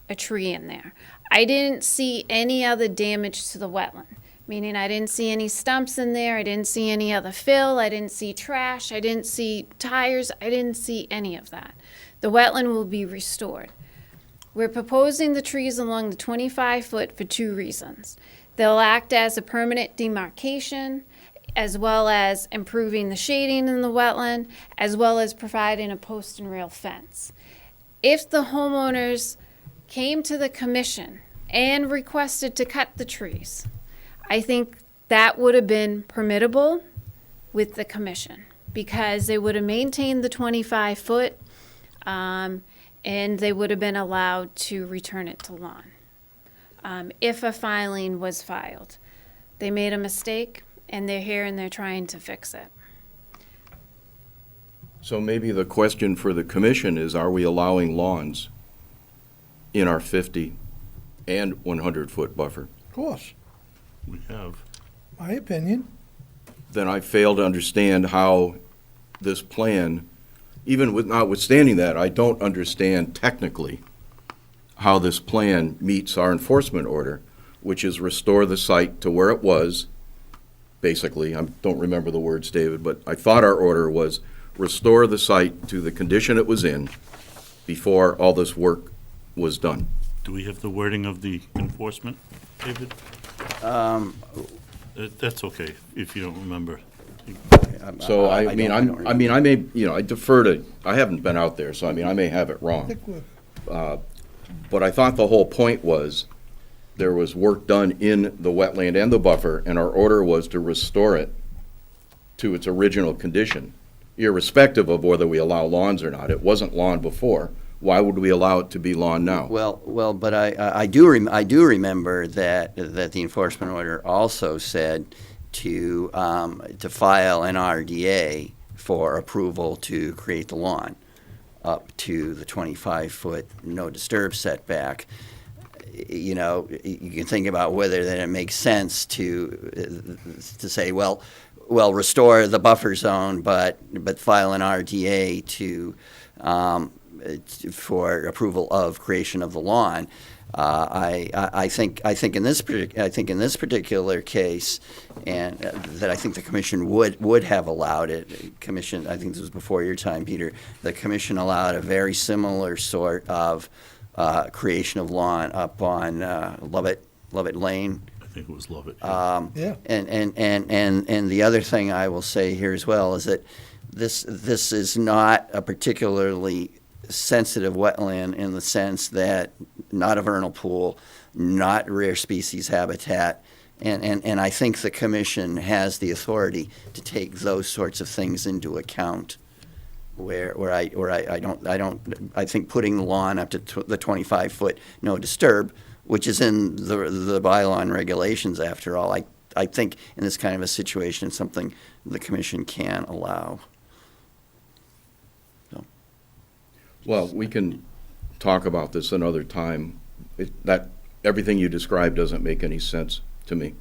a tree in there. I didn't see any other damage to the wetland, meaning I didn't see any stumps in there, I didn't see any other fill, I didn't see trash, I didn't see tires, I didn't see any of that. The wetland will be restored. We're proposing the trees along the 25-foot for two reasons. They'll act as a permanent demarcation, as well as improving the shading in the wetland, as well as providing a post and rail fence. If the homeowners came to the commission and requested to cut the trees, I think that would have been permittable with the commission, because they would have maintained the 25-foot, and they would have been allowed to return it to lawn if a filing was filed. They made a mistake, and they're here and they're trying to fix it. So maybe the question for the commission is, are we allowing lawns in our 50 and 100-foot buffer? Of course, We have. my opinion. Then I fail to understand how this plan, even with notwithstanding that, I don't understand technically how this plan meets our enforcement order, which is restore the site to where it was. Basically, I don't remember the words, David, but I thought our order was restore the site to the condition it was in before all this work was done. Do we have the wording of the enforcement, David? That's okay, if you don't remember. So I mean, don't I may, I defer to, I haven't been out there, so I mean, I may have it I wrong. think we're, But I thought the whole point was there was work done in the wetland and the buffer, and our order was to restore it to its original condition, irrespective of whether we allow lawns or not. It wasn't lawn before. Why would we allow it to be lawn now? Well, but I do remember that the enforcement order also said to file an RDA for approval to create the lawn up to the 25-foot no disturb setback. You know, you can think about whether then it makes sense to say, well, restore the buffer zone, but file an RDA for approval of creation of the lawn. I think in this particular case, and that I think the commission would have allowed it. Commission, I think this was before your time, Peter. The commission allowed a very similar sort of creation of lawn up on Lovett Lane. I think it was Lovett. yeah. And the other thing I will say here as well is that this is not a particularly sensitive wetland in the sense that not a vernal pool, not rare species habitat, and I think the commission has the authority to take those sorts of things into account. I think putting the lawn up to the 25-foot no disturb, which is in the bylaw and regulations after all, I think in this kind of a situation, it's something the commission can allow. Well, we can talk about this another time. That everything you described doesn't make any sense to me.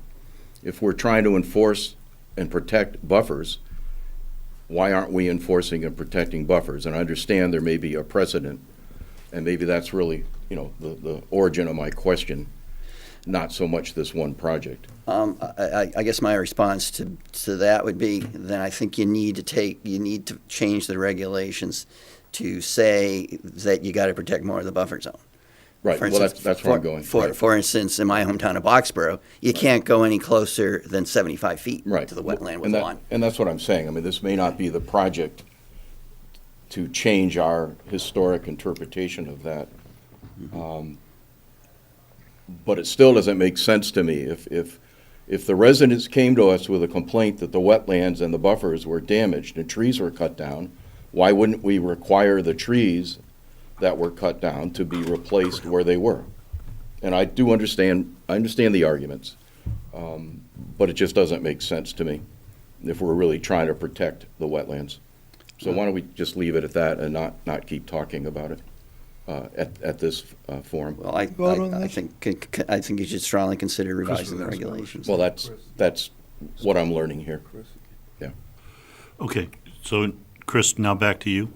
If we're trying to enforce and protect buffers, why aren't we enforcing and protecting buffers? And I understand there may be a precedent, and maybe that's really, the origin of my question, not so much this one project. I guess my response to that would be, then I think you need to change the regulations to say that you got to protect more of the buffer zone. Right, For well, instance, that's where I'm going. Right. For instance, in my hometown of Boxborough, you can't go any closer than 75 feet Right. to the wetland with And lawn. And that's what I'm saying. I mean, this may not be the project to change our historic interpretation of that. But it still doesn't make sense to me. If the residents came to us with a complaint that the wetlands and the buffers were damaged and trees were cut down, why wouldn't we require the trees that were cut down to be replaced where they were? And I understand the arguments, but it just doesn't make sense to me if we're really trying to protect the wetlands. So why don't we just leave it at that and not keep talking about it at this forum? Well, I Vote on this? think you should strongly consider revising the regulations. Well, that's what I'm learning here. Okay, so Chris, now back to you.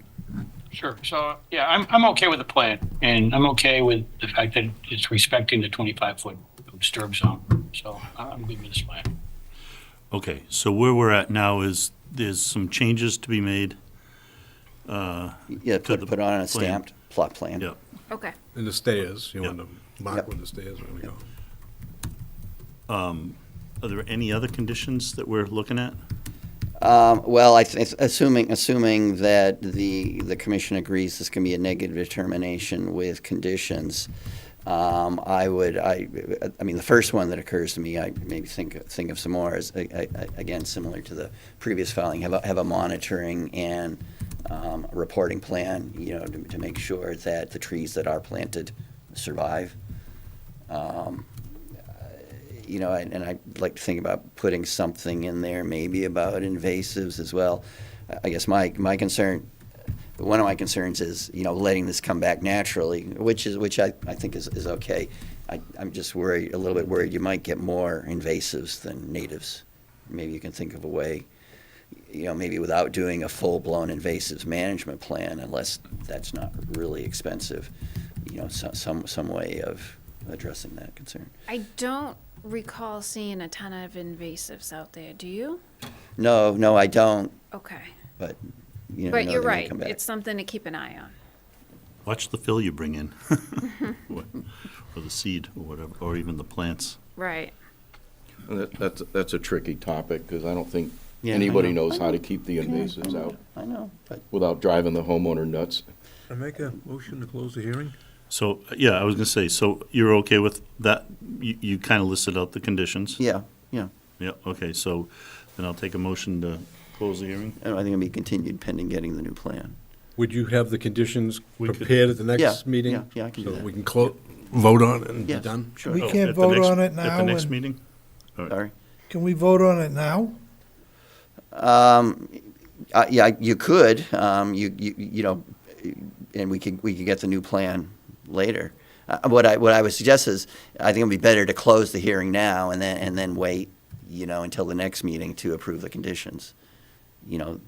Sure. So, yeah, I'm okay with the plan, and I'm okay with the fact that it's respecting the 25-foot disturb zone. So I'm good with this plan. Okay, so where we're at now is there's some changes to be made. Yeah, To put the on a plan. stamped plot plan. Yeah. Okay. And the stairs, you Yep. want to mark Yep. where the stairs are going to go. Are there any other conditions that we're looking at? Well, assuming that the commission agrees this can be a negative determination with conditions, I mean, the first one that occurs to me, I maybe think of some more, is, again, similar to the previous filing, have a monitoring and reporting plan, to make sure that the trees that are planted survive. And I'd like to think about putting something in there maybe about invasives as well. I guess my concern, one of my concerns is, letting this come back naturally, which I think is okay. I'm just a little bit worried you might get more invasives than natives. Maybe you can think of a way, maybe without doing a full-blown invasives management plan, unless that's not really expensive, some way of addressing that concern. I don't recall seeing a ton of invasives out there, do you? No, I don't, Okay. but, But know you're they may right, come back. it's something to keep an eye on. Watch the fill you bring in. Or the seed, or whatever, or even the plants. Right. That's a tricky topic, because I don't think Yeah, I anybody know. knows how to keep the invasives out I know, but without driving the homeowner nuts. I make a motion to close the hearing? So, yeah, I was gonna say, so you're okay with that? You kind of listed out the conditions? yeah. Yeah, okay, so then I'll take a motion to close the hearing. I think it'll be continued pending getting the new plan. Would you have the conditions We could- prepared at the Yeah, next meeting? yeah, I can do So that. we can vote on it and be Yes, done? sure. We Oh, can't at the vote next- on it At now the next and- meeting? Sorry? Can we vote on it now? Yeah, you could, and we could get the new plan later. What I would suggest is, I think it'd be better to close the hearing now and then wait, until the next meeting to approve the conditions.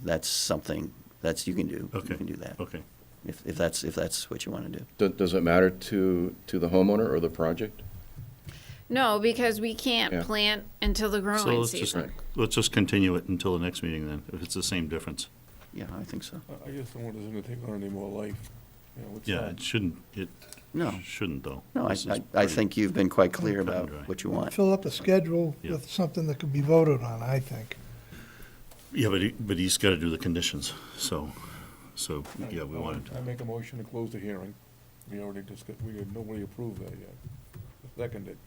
That's something, you can do. Okay. You can do that, Okay. if that's what you want to do. Does it matter to the homeowner or the project? No, because we Yeah. can't plant until the So growing let's just, season. let's just continue it until the next meeting then, if it's the same difference. Yeah, I think so. I just don't want this to take on any more life. Yeah, it shouldn't, No, shouldn't though. no, This is I pretty- think you've been quite clear cut and about dry. what you want. Fill up a schedule Yeah. with something that could be voted on, I think. Yeah, but he's gotta do the conditions, so, yeah, we wanted to. I make a motion to close the hearing. We already discussed, nobody approved that yet. Seconded.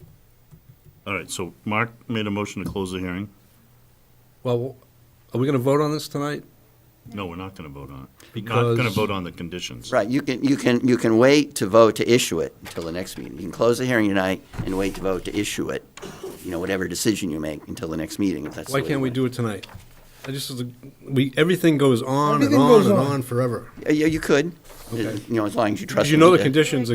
All right, so Mark made a motion to close the hearing. Well, are we going to vote on this tonight? No, we're not gonna vote on it. Not Because- gonna vote on the conditions. Right, you can wait to vote to issue it until the next meeting. You can close the hearing tonight and wait to vote to issue it, whatever decision you make until the next meeting, if that's the Why way can't you we want do it tonight? Everything goes on and Everything on goes and on. on forever. it. Yeah, you could, Okay. as long as you trust Because you me know the to- conditions,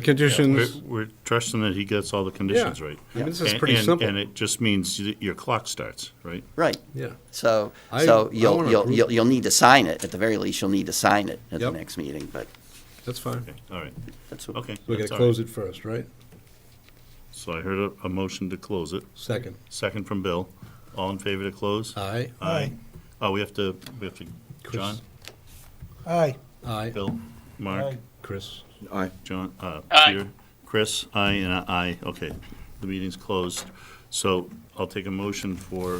We're trusting that he gets all the conditions Yeah. right. I mean, this is And- pretty and- simple. And it just means that your clock starts, right? Right, Yeah. so, I so wanna approve it. you'll need to sign it, at the very least, you'll need to sign it at the Yep. next meeting, but That's fine. Okay, all right, that's what. okay. We're going that's to all right. close it first, right? So I heard a motion to close it. Second. Second from Bill. All in favor to close? Aye. Aye. Oh, we have to, Chris. John, Aye. Aye. Bill, Mark, Chris. Aye. John, Aye. Peter, Chris, aye, and aye. Okay, the meeting's closed. So I'll take a motion for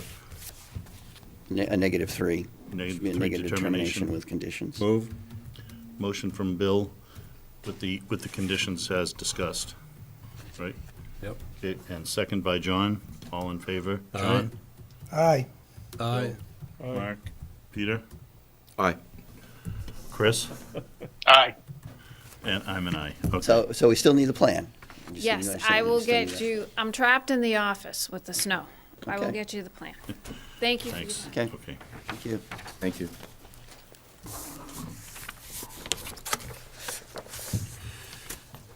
A -3. Negative Should be a 3 negative determination determination. with conditions. Move. motion from Bill with the conditions as discussed, right? Yep. Okay, and second by John. All in favor? Aye. John, Aye. Aye. Mark, Peter, Aye. Chris, Aye. and I'm an aye. Okay. So we still need the plan. You just Yes, need to I understand we will still need get that. you, I'm trapped in the office with the snow. I will Okay. get you the plan. Thank you for your Thanks. time. Okay, Okay. thank you. Thank you.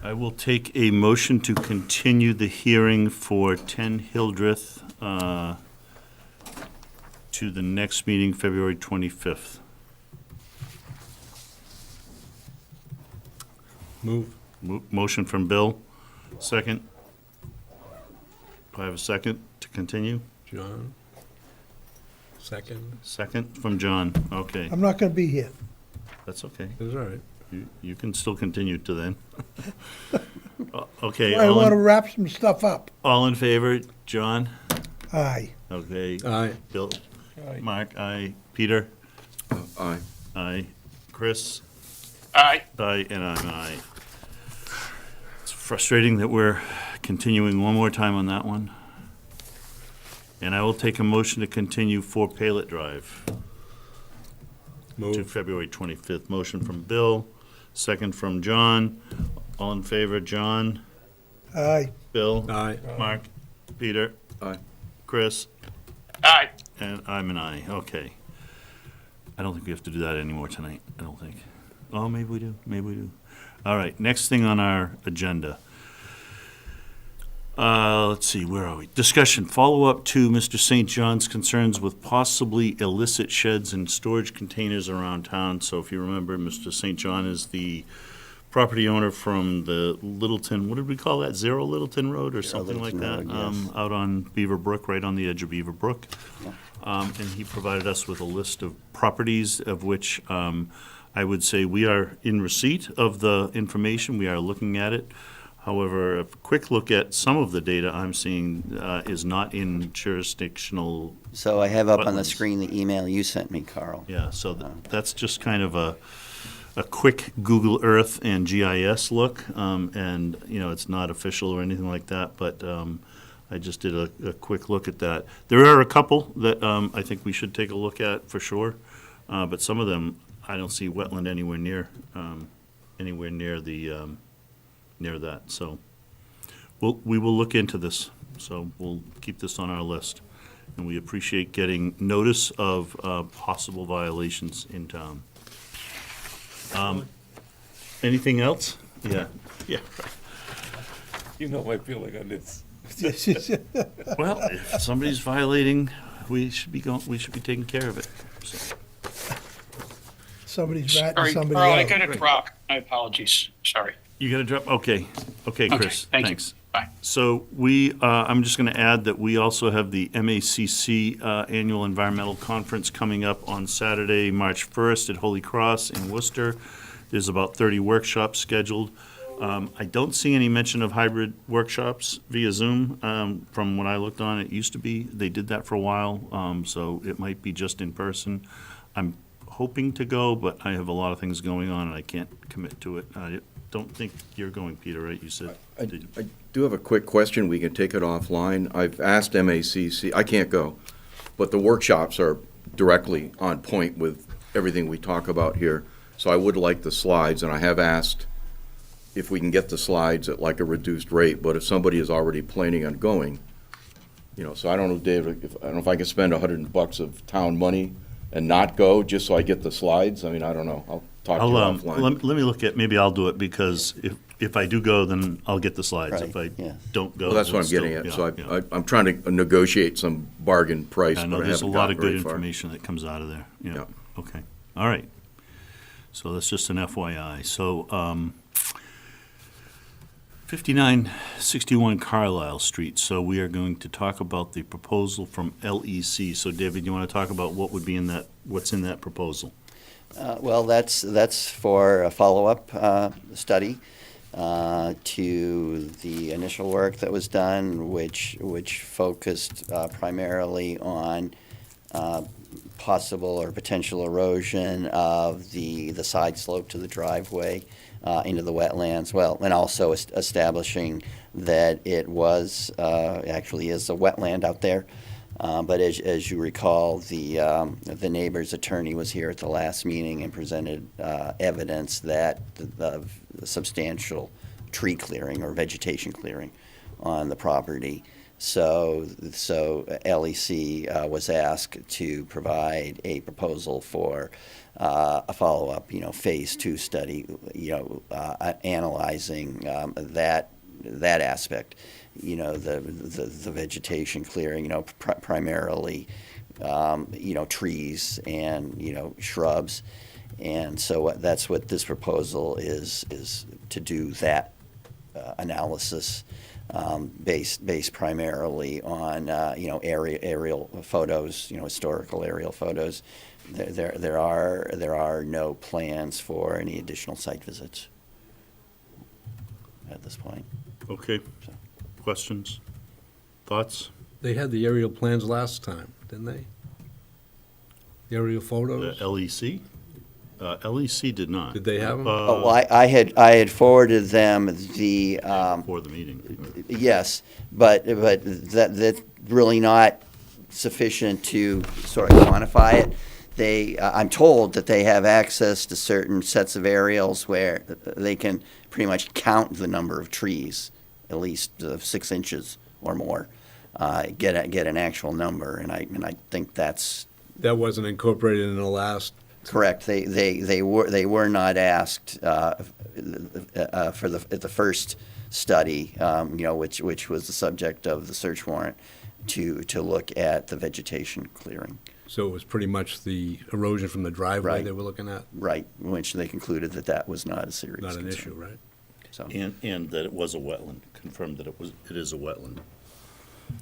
I will take a motion to continue the hearing for 10 Hildreth to the next meeting, February 25th. Move. Motion from Bill, second. Do I have a second to continue? John. Second. Second from John, okay, I'm not gonna be here. that's okay. That's all right. You can still continue to then. Okay, I wanna wrap some stuff up. all in favor, John? Aye. Okay, Aye. Bill, Aye. Mark, aye, Peter, Aye. aye, Chris, Aye. aye, and I'm an aye. It's frustrating that we're continuing one more time on that one. And I will take a motion to continue 4 Palet Drive to Move. February 25th. Motion from Bill, second from John. All in favor, John, Aye. Bill, Aye. Mark, Peter, Aye. Chris, Aye. and I'm an aye. Okay. I don't think we have to do that anymore tonight. I don't think. Oh, maybe we do. Maybe we do. All right. Next thing on our agenda. Let's see. Where are we? Discussion. Follow-up to Mr. St. John's concerns with possibly illicit sheds and storage containers around town. So if you remember, Mr. St. John is the property owner from the Littleton, what did we call that? Zero Littleton Road or something like Littleton that? Road, yes. Out on Beaver Brook, right on the edge of Beaver Brook. And he provided us with a list of properties of which I would say we are in receipt of the information. We are looking at it. However, a quick look at some of the data I'm seeing is not in jurisdictional, So I have up on the Wetlands. screen the email you sent me, Carl. yeah, so that's just kind of a quick Google Earth and GIS look. And, you know, it's not official or anything like that, but I just did a quick look at that. There are a couple that I think we should take a look at for sure, but some of them, I don't see wetland anywhere near the, near that. So we will look into this. So we'll keep this on our list. And we appreciate getting notice of possible violations in town. Anything else? Yeah. Yeah. You know my feeling on this. Well, if somebody's violating, we should be taking care of it. So, Somebody's ratting Sorry, somebody Carl, I out. got to drop. My apologies. Sorry. you got to drop? Okay. Okay, Chris. thank you. Thanks. Bye. So I'm just going to add that we also have the MACC Annual Environmental Conference coming up on Saturday, March 1st at Holy Cross in Worcester. There's about 30 workshops scheduled. I don't see any mention of hybrid workshops via Zoom. From what I looked on, it used to be. They did that for a while, so it might be just in person. I'm hoping to go, but I have a lot of things going on and I can't commit to it. I don't think you're going, Peter, right? You said. I do have a quick question. We can take it offline. I've asked MACC, I can't go, but the workshops are directly on point with everything we talk about here. So I would like the slides, and I have asked if we can get the slides at like a reduced rate, but if somebody is already planning on going, you know, so I don't know, Dave, I don't know if I can spend $100 of town money and not go just so I get the slides. I mean, I don't know. I'll talk to you offline. Let me look at, maybe I'll do it because if I do go, then I'll get the slides. If I Right, yeah. don't go. Well, that's what I'm we'll getting at. still- So yeah. I'm trying to negotiate some bargain price, I but know I there's a haven't lot gotten of good very far. information that comes out of there. Yeah, Yeah. okay, all right. So that's just an FYI. So 5961 Carlisle Street. So we are going to talk about the proposal from LEC. So David, you want to talk about what would be in that, what's in that proposal? Well, that's for a follow-up study to the initial work that was done, which focused primarily on possible or potential erosion of the side slope to the driveway into the wetlands. Well, and also establishing that it was actually is a wetland out there. But as you recall, the neighbor's attorney was here at the last meeting and presented evidence that the substantial tree clearing or vegetation clearing on the property. So LEC was asked to provide a proposal for a follow-up, phase 2 study, analyzing that aspect. The vegetation clearing, primarily, trees and, shrubs, And so that's what this proposal is to do that analysis based primarily on, aerial photos, historical aerial photos. There are no plans for any additional site visits at this point. Okay. Questions? Thoughts? They had the aerial plans last time, didn't they? The aerial photos? LEC? LEC did not. Did they have them? Oh, well, I had forwarded them the, Before the meeting. yes, but that's really not sufficient to sort of quantify it. I'm told that they have access to certain sets of aerials where they can pretty much count the number of trees, at least 6 inches or more, get an actual number, and I think that's That wasn't incorporated in the last, correct. They were not asked for the first study, which was the subject of the search warrant, to look at the vegetation clearing. so it was pretty much the erosion from the driveway Right. they were looking at? Right, which they concluded that was not a serious Not an concern. issue, right? So, And that it was a wetland, confirmed that it is a wetland.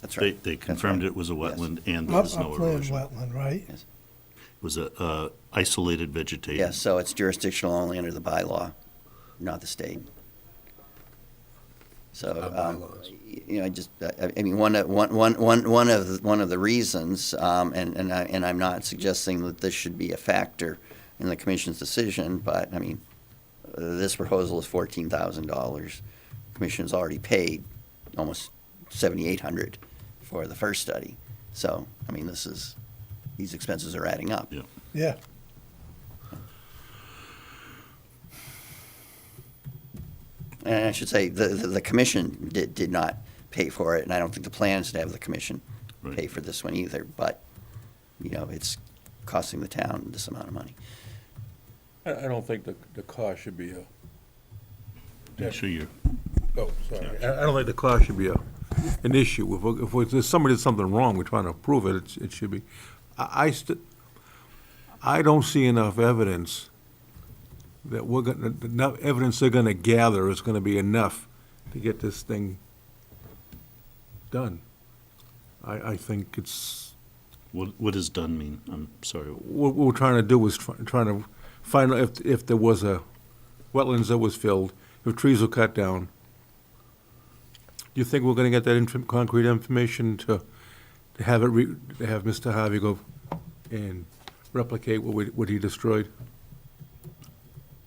that's right. They That's confirmed right. it was a Yes. wetland and there was no Upland erosion. It wetland, right? was a isolated vegetation. Yes, so it's jurisdictional only under the bylaw, not the state. So, Our bylaws. I mean, one of the reasons, and I'm not suggesting that this should be a factor in the commission's decision, but, I mean, this proposal is $14,000. Commission's already paid almost $7,800 for the first study. So, I mean, these expenses are adding up. Yeah. Yeah. And I should say, the commission did not pay for it, and I don't think the plan is to have the commission Right. pay for this one either, but, it's costing the town this amount of money. I don't think the cost should be Make sure you're, oh, sorry. I don't think the cost should be an issue. If somebody did something wrong, we're trying to prove it, it should be. I don't see enough evidence that enough evidence they're gonna gather is gonna be enough to get this thing done. I think it's, what does done mean? I'm sorry. what we're trying to do is trying to find out if there was a wetlands that was filled, if trees were cut down. Do you think we're gonna get that concrete information to have to have Mr. Harvey go and replicate what he destroyed?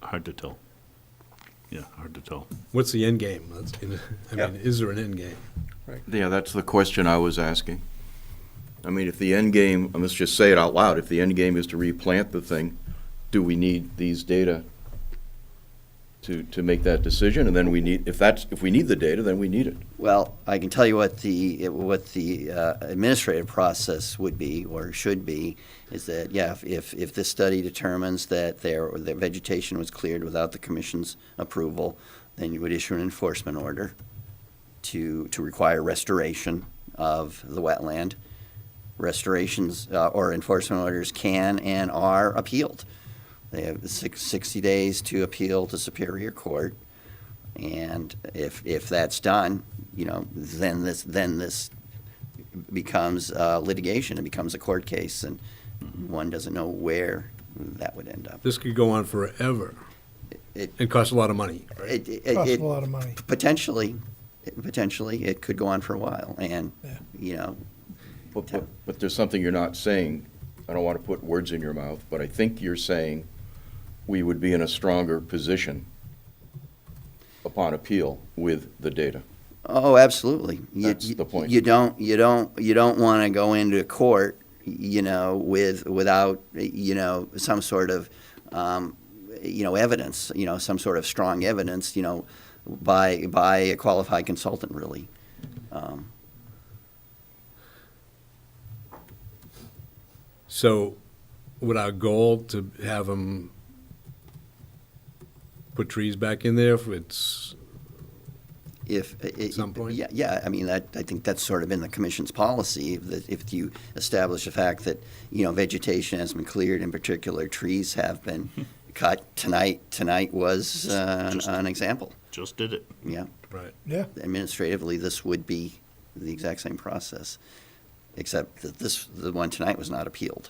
Hard to tell. Yeah, hard to tell. What's the end game? Is there an end game? Yeah, that's the question I was asking. I mean, if the end game, let's just say it out loud, if the end game is to replant the thing, do we need these data to make that decision? And then if we need the data, then we need it. Well, I can tell you what the administrative process would be, or should be, is that, yeah, if this study determines that the vegetation was cleared without the commission's approval, then you would issue an enforcement order to require restoration of the wetland. Restorations or enforcement orders can and are appealed. They have 60 days to appeal to Superior Court, and if that's done, then this becomes litigation. It becomes a court case, and one doesn't know where that would end up. This could go on forever It, and cost a lot of money, right? Costs it a lot of money. potentially, it could go on for a while, and But there's something you're not saying. I don't want to put words in your mouth, but I think you're saying we would be in a stronger position upon appeal with the data. Oh, absolutely. That's the point. You don't want to go into court, without, some sort of, evidence, some sort of strong evidence, by a qualified consultant, really. So would our goal to have them put trees back in there if it's if. At some point? Yeah, I mean, I think that's sort of in the commission's policy, that if you establish the fact that, vegetation has been cleared, in particular, trees have been cut, tonight was an example. Just did it. Yeah. Right. Yeah. Administratively, this would be the exact same process, except that the one tonight was not appealed.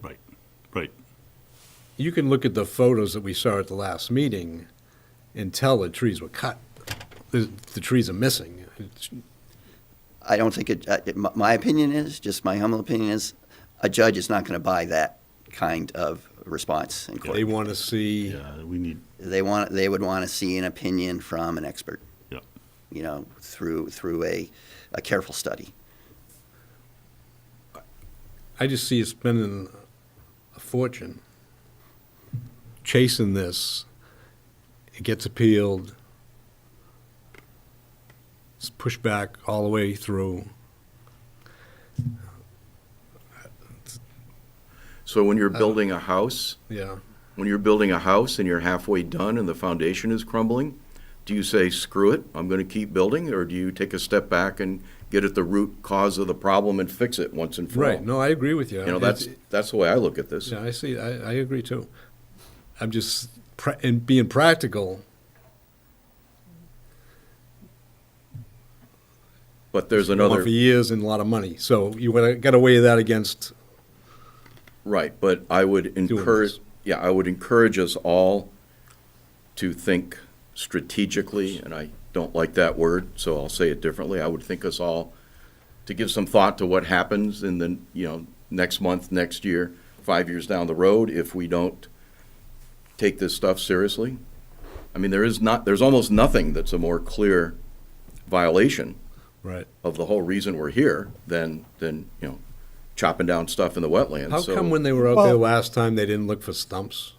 Right, right. You can look at the photos that we saw at the last meeting and tell the trees were cut. The trees are missing. I don't think my opinion is, just my humble opinion is, a judge is not going to buy that kind of response in court. They want to see, Yeah, we need, They would want to see an opinion from an expert, yeah. through a careful study. I just see you spending a fortune chasing this. It gets appealed. It's pushed back all the way through. So when you're building a house, Yeah. when you're building a house and you're halfway done and the foundation is crumbling, do you say, screw it, I'm going to keep building? Or do you take a step back and get at the root cause of the problem and fix it once and for all? Right. No, I agree with you. That's the way I look at this. Yeah, I see. I agree too. I'm just, in being practical, But there's going on another, for years and a lot of money. So you got to weigh that against. right, but I would encourage, this. yeah, I would encourage us all to think strategically, and I don't like that word, so I'll say it differently. I would think us all to give some thought to what happens in the, next month, next year, 5 years down the road if we don't take this stuff seriously. I mean, there's almost nothing that's a more clear violation Right. of the whole reason we're here than chopping down stuff in the wetlands. How So- come when they were out there Well- last time, they didn't look for stumps?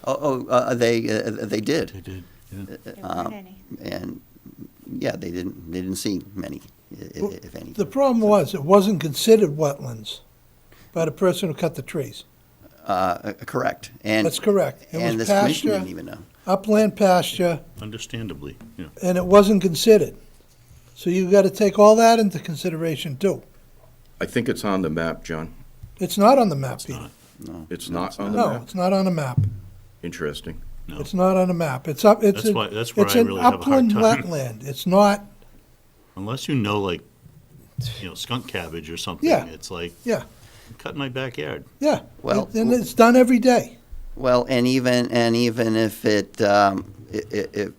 They did. They did, yeah. There weren't any. And, yeah, they didn't see many, if any. The problem was, it wasn't considered wetlands by the person who cut the trees. Correct. And That's correct. It And was this commission pasture, didn't even know. upland pasture, Understandably, yeah. and it wasn't considered. So you gotta take all that into consideration too. I think it's on the map, John. It's not on the map, It's Peter. not, No. It's not on the No, map? it's not on the map. Interesting. no. It's not on the map. It's up, it's That's why- that's where it's I an really have a hard upland time. wetland. It's not, Unless you know, like, skunk cabbage or something, Yeah. it's like, yeah, cut in my backyard. yeah. Well- And it's done every day. Well, and even if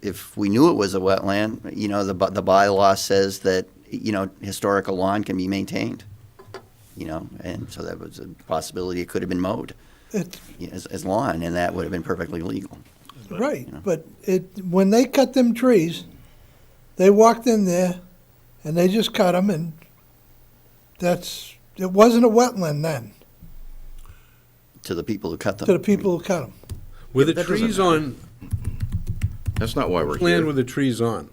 if we knew it was a wetland, the bylaw says that, historical lawn can be maintained. And so that was a possibility it could have been mowed It, as lawn, and that would have been perfectly legal. right, but when they cut them trees, they walked in there and they just cut them, and it wasn't a wetland then, To the people who cut them. to the people who cut them. Were the that doesn't trees matter. on, That's not why we're plan here. were the trees on?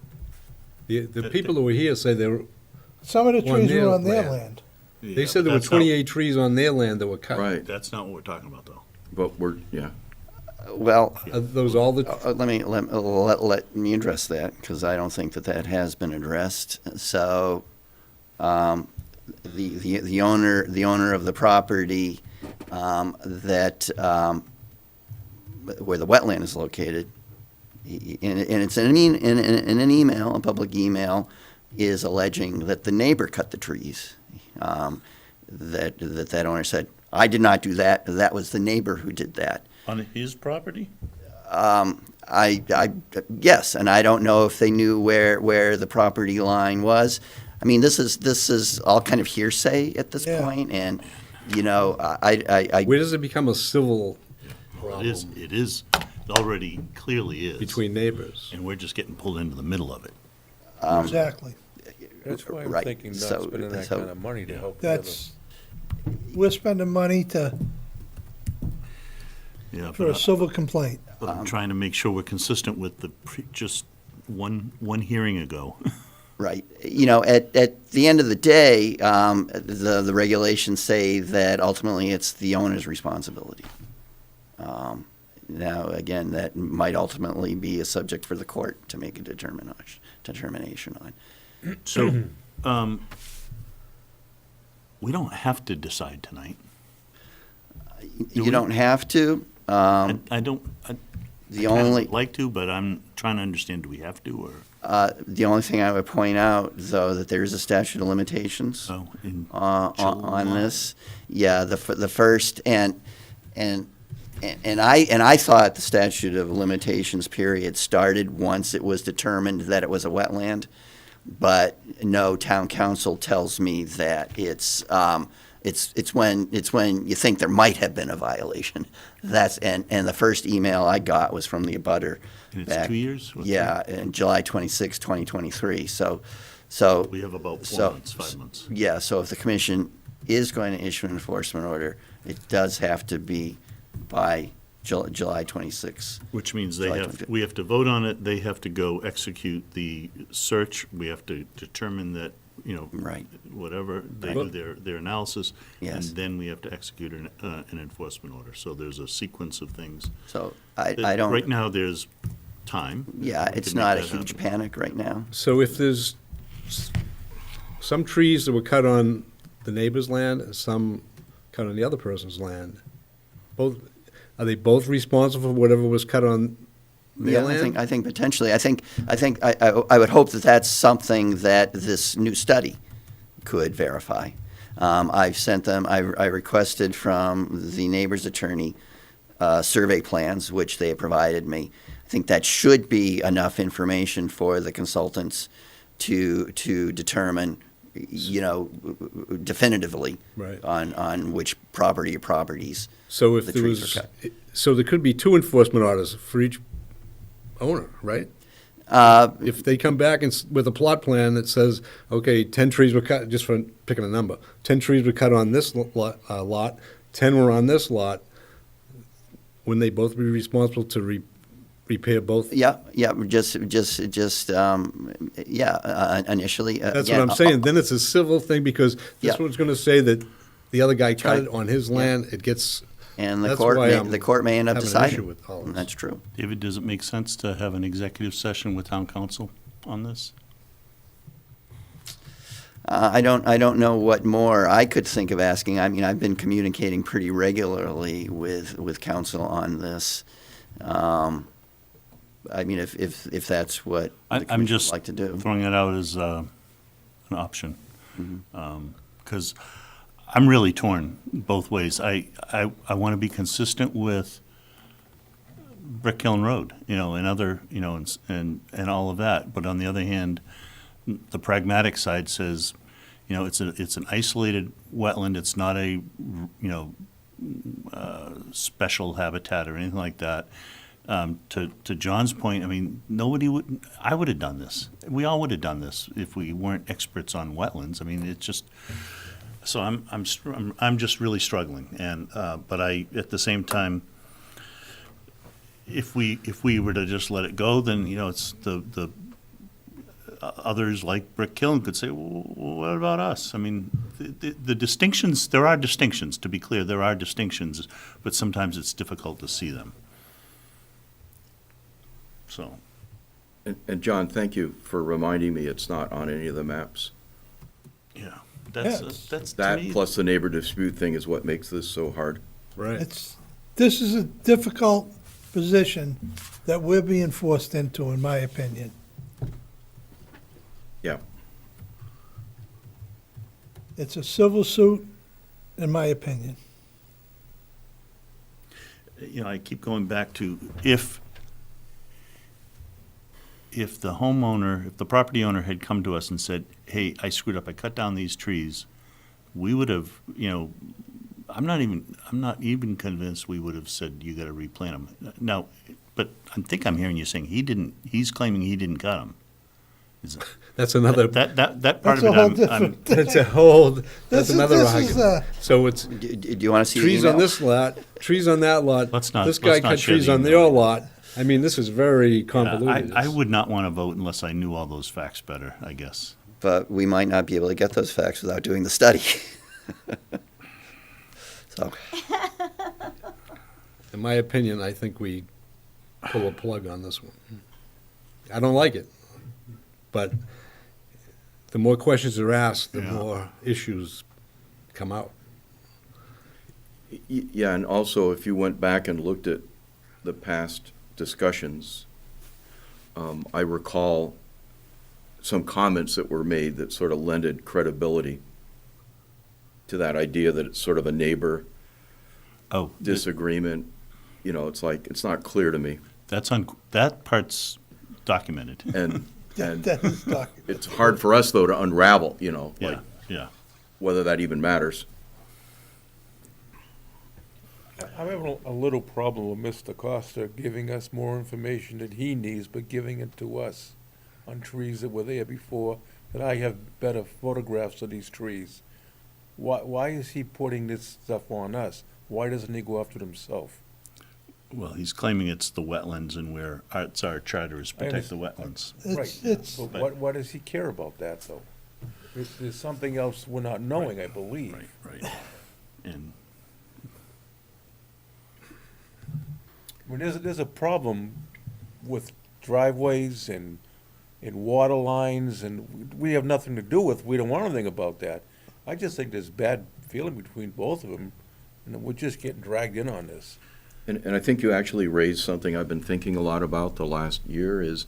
The people who were here say Some of the On trees their were on their land. land. they said there were 28 trees on their land that were cut. Right, That's not what we're talking about, though. but yeah. Well, Are those all the, let me address that, because I don't think that has been addressed. So, the owner of the property, that, where the wetland is located, and it's in an email, a public email, is alleging that the neighbor cut the trees. That owner said, I did not do that, that was the neighbor who did that. On his property? Yes, and I don't know if they knew where the property line was. I mean, this is all kind of hearsay at this Yeah. point, and, I where does it become a civil Well, it problem is, it already clearly is. between neighbors? And we're just getting pulled into the middle of it. Exactly. That's why I'm Right, thinking not so- spending that so- kind of money to help the other. We're spending money Yeah, for a civil complaint. but I'm trying to make sure we're consistent with just one hearing ago. Right. At the end of the day, the regulations say that ultimately it's the owner's responsibility. Now, again, that might ultimately be a subject for the court to make a determination on. So, we don't have to decide tonight. Do we? You don't have to. I don't, I The kind of only, like to, but I'm trying to understand, do we have to, or, the only thing I would point out, though, that there is a statute of limitations oh, in on July? this. Yeah, the first, and I thought the statute of limitations period started once it was determined that it was a wetland, but no, town council tells me that it's when you think there might have been a violation. And the first email I got was from the abutter. And it's back- 2 years? Or Yeah, in July 26, 2023. So We have about 4 So- months, 5 months. yeah, so if the commission is going to issue an enforcement order, it does have to be by July 26. Which means July we have to vote on it, they have to go execute the search, we have to determine that, Right. whatever, they do their analysis. Yes. And then we have to execute an enforcement order. So there's a sequence of things. So I Right don't, now, there's time. yeah, We it's can make not a that huge happen. panic right now. So if there's some trees that were cut on the neighbor's land and some cut on the other person's land, are they both responsible for whatever was cut on their Yeah, land? I think potentially, I would hope that that's something that this new study could verify. I've sent them, I requested from the neighbor's attorney survey plans, which they have provided me. I think that should be enough information for the consultants to determine, definitively Right. on which property or properties. So if the there trees was, were cut. so there could be 2 enforcement orders for each owner, right? If they come back with a plot plan that says, okay, 10 trees were cut, just for picking a number, 10 trees were cut on this lot, 10 were on this lot, wouldn't they both be responsible to repair both? Yeah, initially. That's again, what I'm saying. Then it's a civil thing because Yeah. this one's going to say that the other guy cut right. it on his land. It gets, And the That's court, why may, I'm the court may end up having an deciding. issue with all this. That's true. David, does it make sense to have an executive session with town council on this? I don't know what more I could think of asking. I mean, I've been communicating pretty regularly with council on this. I mean, if that's what the I'm commission would just like to do. throwing it out as an option. Mm-hmm. Because I'm really torn both ways. I want to be consistent with Brick Kiln Road, and other, and all of that. But on the other hand, the pragmatic side says, it's an isolated wetland. It's not a, special habitat or anything like that. To John's point, I mean, I would have done this. We all would have done this if we weren't experts on wetlands. I mean, it's just, so I'm just really struggling. And, but at the same time, if we were to just let it go, then, it's the others like Brick Kiln could say, well, what about us? I mean, the distinctions, there are distinctions, to be clear, there are distinctions, but sometimes it's difficult to see them. So, And John, thank you for reminding me it's not on any of the maps. yeah, Yes. that's to That me, plus the neighbor dispute thing is what makes this so hard. right. This is a difficult position that we're being forced into, in my opinion. Yeah. It's a civil suit, in my opinion. I keep going back to if the property owner had come to us and said, hey, I screwed up, I cut down these trees, we would have, I'm not even convinced we would have said, you gotta replant them. Now, but I think I'm hearing you saying he's claiming he didn't cut them. That's another, That part That's of a whole it, different thing. that's a whole, This that's is- another this is, argument. So it's Do you want to see the trees on email? this lot, trees on that lot. Let's not- This guy let's not cut share trees the on email. their lot. I mean, this is very convoluted. I would not want to vote unless I knew all those facts better, I guess. But we might not be able to get those facts without doing the study. So, In my opinion, I think we pull a plug on this one. I don't like it, but the more questions are asked, the Yeah. more issues come out. Yeah, and also if you went back and looked at the past discussions, I recall some comments that were made that sort of lended credibility to that idea that it's sort of a neighbor Oh, disagreement. You know, it's like, it's not clear to me. that part's documented. And, and That is documented. it's hard for us, though, to unravel, you know, like, Yeah. whether that even matters. I'm having a little problem with Mr. Costa giving us more information that he needs, but giving it to us on trees that were there before, that I have better photographs of these trees. Why is he putting this stuff on us? Why doesn't he go after it himself? Well, he's claiming it's the wetlands and where it's our charter is protect the wetlands. Right, It's, but why does he care about that, though? There's something else we're not knowing, I believe. Right. And I mean, there's a problem with driveways and water lines, and we have nothing to do with, we don't want anything about that. I just think there's bad feeling between both of them, and we're just getting dragged in on this. And I think you actually raised something I've been thinking a lot about the last year is,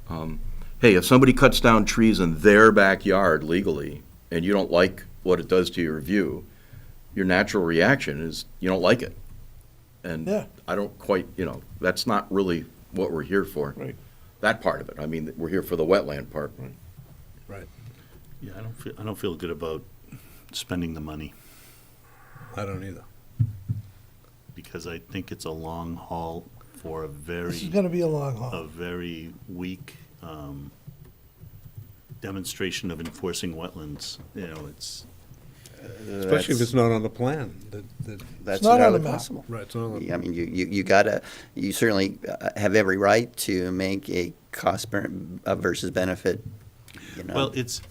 hey, if somebody cuts down trees in their backyard legally, and you don't like what it does to your view, your natural reaction is you don't like it. And Yeah. I don't quite, that's not really what we're here for. Right. That part of it. I mean, we're here for the wetland part. Right. yeah, I don't feel good about spending the money I don't either. because I think it's a long haul for a this is very gonna be a long haul. very weak demonstration of enforcing wetlands. It's Especially if it's not on the plan. That's not on entirely the map. possible. Right, it's not on the. I mean, you certainly have every right to make a cost versus benefit, well, it's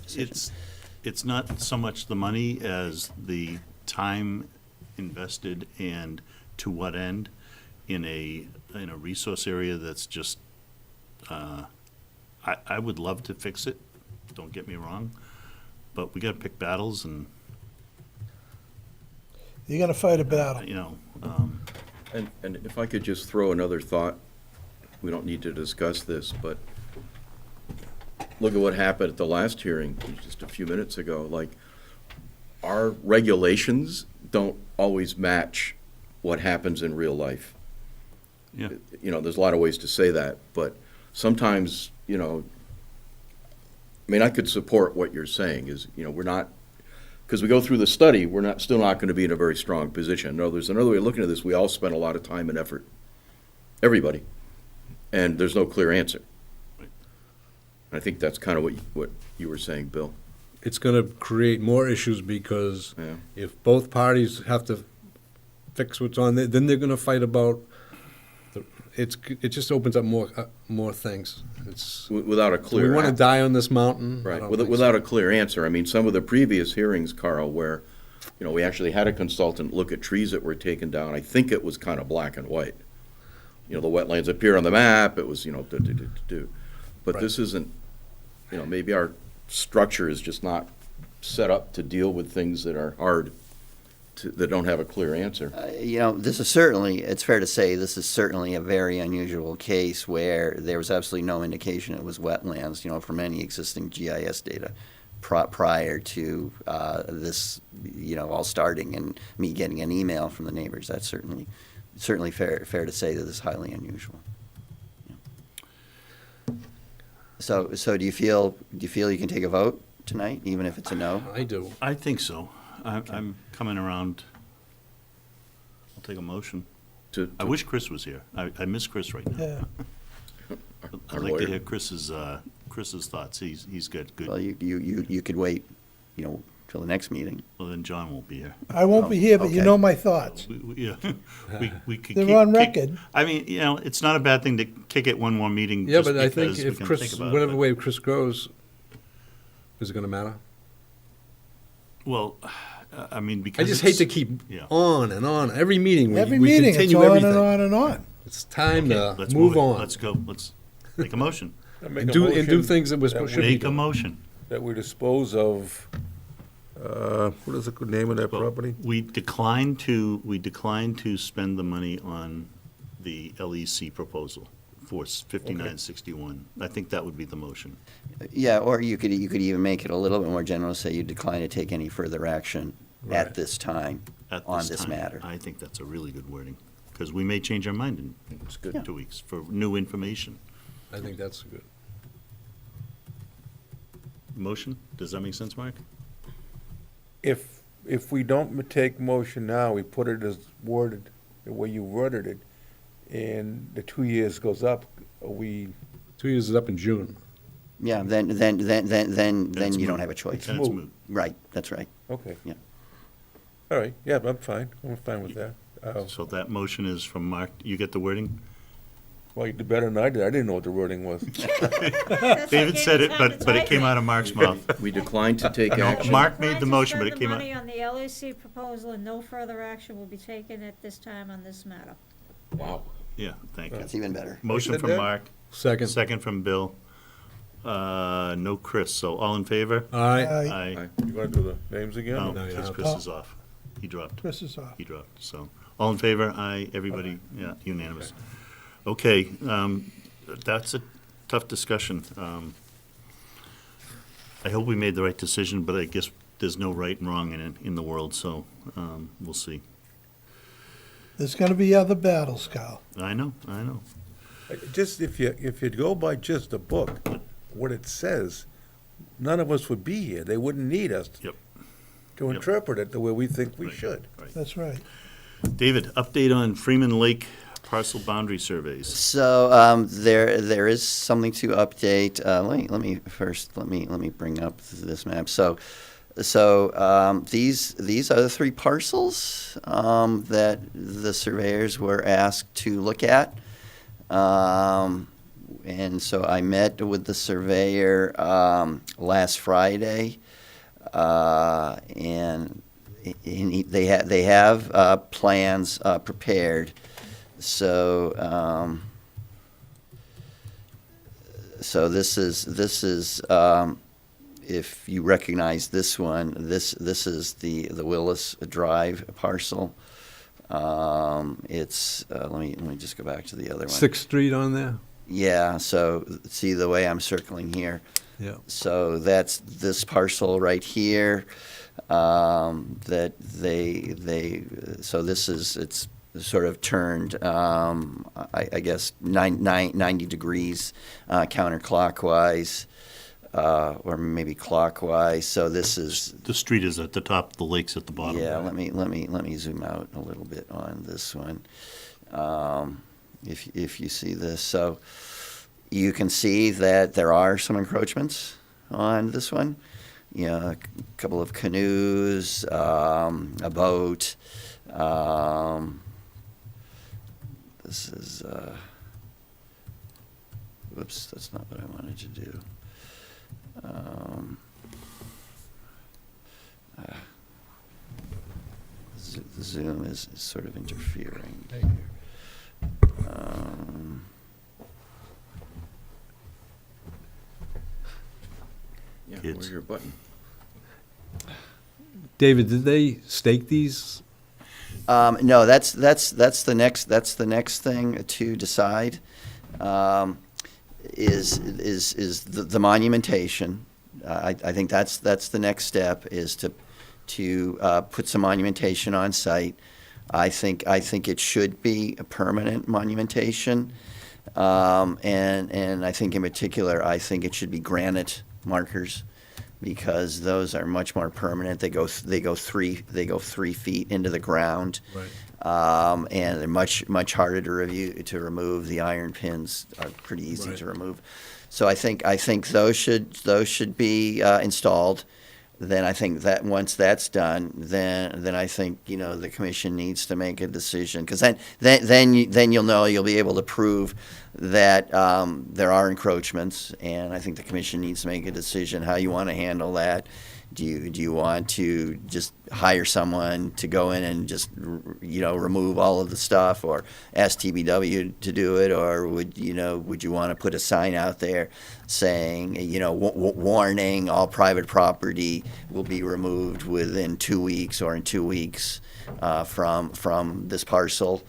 not so much the money as the time invested and to what end in a resource area that's just I would love to fix it, don't get me wrong, but we got to pick battles and You're gonna fight a battle. And if I could just throw another thought, we don't need to discuss this, but look at what happened at the last hearing just a few minutes ago. Like, our regulations don't always match what happens in real life. yeah. There's a lot of ways to say that, but sometimes, I could support what you're saying is, we're not, because we go through the study, we're still not going to be in a very strong position. No, there's another way of looking at this. We all spend a lot of time and effort, everybody, and there's no clear answer. I think that's kind of what you were saying, Bill. It's gonna create more issues because Yeah. if both parties have to fix what's on there, then they're gonna fight about, it just opens up more things. It's, Without a do clear. we wanna answer. die on this mountain? I Right, don't with- think so. without a clear answer. I mean, some of the previous hearings, Carl, where, we actually had a consultant look at trees that were taken down. I think it was kind of black and white. The wetlands appear on the map, it was, do. But Right. this isn't, maybe our structure is just not set up to deal with things that are hard, that don't have a clear answer. This is certainly, it's fair to say, this is certainly a very unusual case where there was absolutely no indication it was wetlands, from any existing GIS data prior to this, all starting and me getting an email from the neighbors. That's certainly fair to say that this is highly unusual. Yeah. So do you feel you can take a vote tonight, even if it's a no? I do. I think so. I'm coming around. I'll take a motion. I wish Chris was here. I miss Chris right now. Yeah. I'd like to hear Chris's thoughts. He's good. Well, you could wait, till the next meeting. Well, then John won't be here. I won't be here, but you okay. know my thoughts. Yeah, we could. They're on record. I mean, it's not a bad thing to kick it one more meeting. Yeah, just but I think because we if can Chris, think about it, whatever but- way Chris goes, is it gonna matter? Well, I mean, I because just hate to keep Yeah. on and on. Every meeting, Every we meeting, it's continue on everything. and on and on. It's time Okay, to let's move it. on. Let's go, let's make a motion. I make And a do motion things that we're that should be Make a doing. motion. That we dispose of, what is the good name of that Well, property? We declined to spend the money on the LEC proposal for 5961. I think that would be the motion. Yeah, or you could even make it a little bit more general, say you decline to take any further action Right. at this time At on this time. matter. I think that's a really good wording, because we may change our mind in It's good. 2 weeks for new information. I think that's good. Motion, does that make sense, Mark? If we don't take motion now, we put it as worded, the way you worded it, and the 2 years goes up, are we, 2 years is up in June. Yeah, then It's you don't moot. have a choice. Then it's moot. moot. Right, that's right. okay. Yeah. All right, yeah, I'm fine with that. So that motion is from Mark. You get the wording? Well, you did better than I did, I didn't know what the wording was. David said it, but it came out of Mark's mouth. We declined to take action. Mark made the motion, but it came out. Money on the LAC proposal and no further action will be taken at this time on this matter. Wow. Yeah, thank you. That's even better. Motion said from that? Mark, Second. second from Bill. No Chris, so all in favor? All right. Aye. You want to do the names again? No, No, you because don't. Chris is off. He dropped. Chris is off. He dropped, so, all in favor, aye, everybody, yeah, unanimous. Okay, that's a tough discussion. I hope we made the right decision, but I guess there's no right and wrong in the world, so, we'll see. There's gonna be other battles, Carl. I know. Just, if you go by just the book, what it says, none of us would be here, they wouldn't need us Yep. to Yep. interpret it the way we think we Right. should. That's right. David, update on Freeman Lake parcel boundary surveys. So there is something to update. Let me bring up this map. So these are the three parcels that the surveyors were asked to look at. And so I met with the surveyor last Friday, and they have plans prepared. So this is if you recognize this one, this is the Willis Drive parcel. It's let me just go back to the other one. 6th Street on there? Yeah, so see the way I'm circling here. Yeah. So that's this parcel right here, that so this is, it's sort of turned, I guess, 90 degrees counterclockwise, or maybe clockwise, so this is, The street is at the top, the lake's at the bottom. yeah, let me zoom out a little bit on this one. If you see this, so you can see that there are some encroachments on this one. You know, a couple of canoes, a boat. This is, whoops, that's not what I wanted to do. The Zoom is sort of interfering. Yeah, Kids. where's your button? David, did they stake these? No, that's the next thing to decide. Is the monumentation. I think that's the next step, is to put some monumentation on site. I think it should be a permanent monumentation, and I think in particular, I think it should be granite markers, because those are much more permanent. They go 3 feet into the ground. Right. And they're much harder to remove. The iron pins are pretty easy Right. to remove. So I think those should be installed. Then I think that once that's done, then I think, you know, the commission needs to make a decision, because then you'll know, you'll be able to prove that there are encroachments, and I think the commission needs to make a decision how you want to handle that. Do you want to just hire someone to go in and just, remove all of the stuff, or ask TBW to do it? Or would you want to put a sign out there saying, warning, all private property will be removed within 2 weeks or in 2 weeks from this parcel?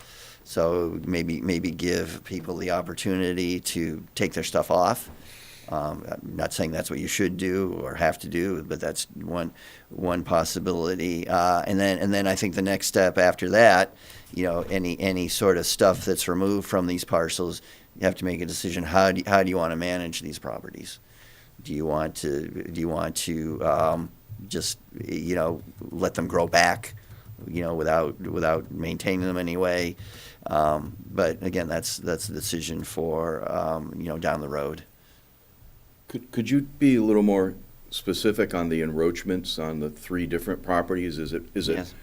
So maybe give people the opportunity to take their stuff off. I'm not saying that's what you should do or have to do, but that's one possibility. And then I think the next step after that, any sort of stuff that's removed from these parcels, you have to make a decision. How do you want to manage these properties? Do you want to just let them grow back, without maintaining them anyway? But again, that's the decision for down the road. Could you be a little more specific on the encroachments on the 3 different properties? Is it, Yes.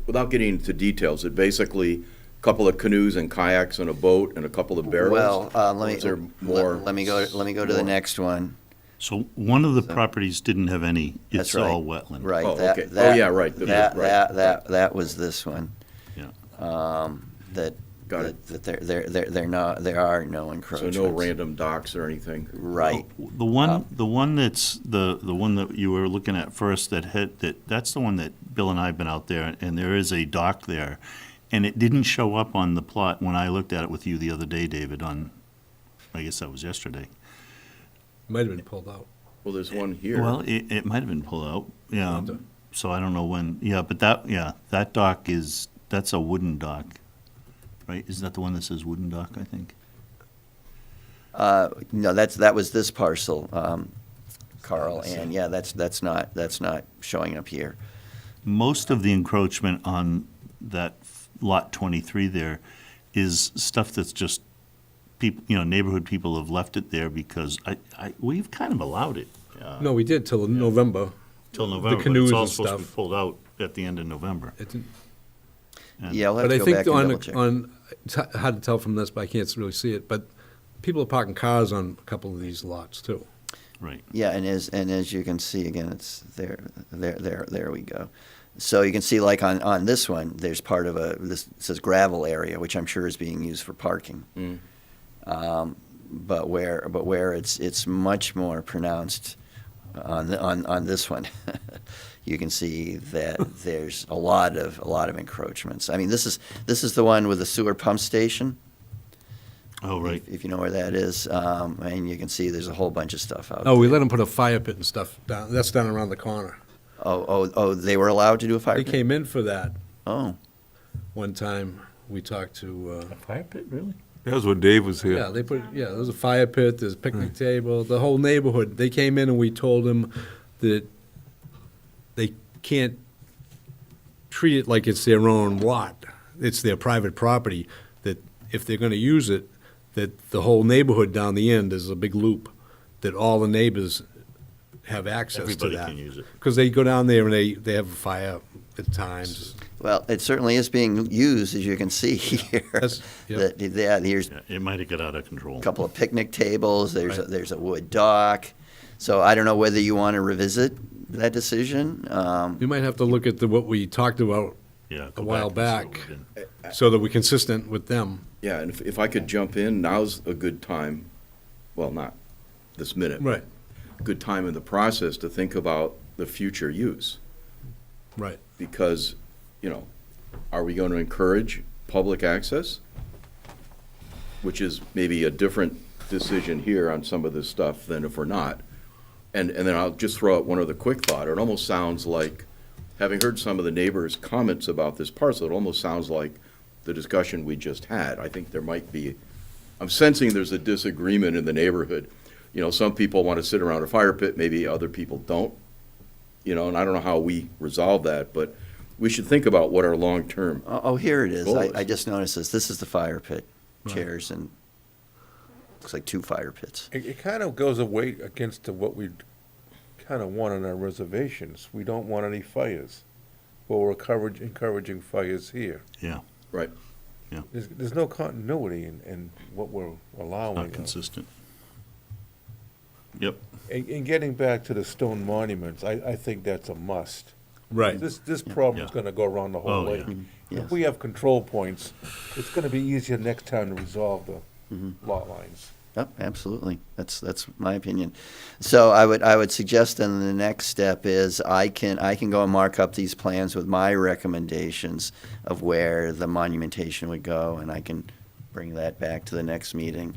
without getting into details, is it basically a couple of canoes and kayaks and a boat and a couple of barrels? Well, Or is there more? let me go to the next one. So one of the properties didn't have any. That's It's right. all wetland. Right. Oh, that- okay. that- Oh, yeah, right. That was this one. Yeah. That Got it. that there are no So encroachments. no random docks or anything? Right. The one that's the one that you were looking at first that's the one that Bill and I have been out there, and there is a dock there, and it didn't show up on the plot when I looked at it with you the other day, David. I guess that was yesterday. Might have been pulled out. Well, there's one here. Well, it might have been pulled out. Yeah. So I don't know when. Yeah, but that dock that's a wooden dock, right? Isn't that the one that says wooden dock? I think. No, that was this parcel, Carl, and yeah, that's not showing up here. Most of the encroachment on that lot 23 there is stuff that's just people, neighborhood people have left it there because we've kind of allowed it No, we did till November. till November. canoes but and it's all supposed to be stuff. pulled out at the end of November. It didn't- Yeah, I'll have But to I go think back and on, double check. it's hard to tell from this, but I can't really see it, but people are parking cars on a couple of these lots too. Right. Yeah, and as you can see, again, it's there we go. So you can see, like on this one, there's part of this says gravel area, which I'm sure is being used for parking. Mm. But where it's much more pronounced on this one, you can see that there's a lot of encroachments. I mean, this is the one with the sewer pump station. Oh, right. If you know where that is, and you can see there's a whole bunch of stuff out Oh, we there. let them put a fire pit and stuff down, that's down around the corner. Oh, they were allowed to do a fire They pit? came in for that Oh, one time, we talked to, Fire pit, really? That was when Dave was here. yeah, there's a fire pit, there's a picnic table, the whole neighborhood. They came in and we told them that they can't treat it like it's their own lot. It's their private property, that if they're gonna use it, that the whole neighborhood down the end is a big loop, that all the neighbors have access to Everybody that. can use it. Because they go down there and they have a fire at times. well, it certainly is being used, as you can see here. That's- yep. Here's Yeah, it might have got out of control. a couple of picnic tables, there's Right. there's a wood dock. So I don't know whether you want to revisit that decision. We might have to look at what we talked about Yeah. a go while and see what back. we did. so that we're consistent with them. Yeah, and if I could jump in, now's a good time, well, not this minute. Right, Good time in the process to think about the future use. right. Because, are we going to encourage public access? Which is maybe a different decision here on some of this stuff than if we're not. And then I'll just throw out one other quick thought. It almost sounds like, having heard some of the neighbors' comments about this parcel, it almost sounds like the discussion we just had. I think there might be, I'm sensing there's a disagreement in the neighborhood. Some people want to sit around a fire pit, maybe other people don't. And I don't know how we resolve that, but we should think about what our long-term, Oh, here it is. Goals. I just noticed this. This is the fire pit, chairs, and looks like 2 fire pits. It kind of goes away against to what we kind of want on our reservations. We don't want any fires. Well, we're encouraging fires here. Yeah, right? There's no continuity in what we're allowing. not consistent. Yep. In getting back to the stone monuments, I think that's a must. Right. This problem's Yeah. gonna go around the whole Oh, lake. yeah. Yes. If we have control points, it's gonna be easier next time to resolve the lot lines. Yep, absolutely. That's my opinion. So I would suggest then the next step is I can go and mark up these plans with my recommendations of where the monumentation would go, and I can bring that back to the next meeting.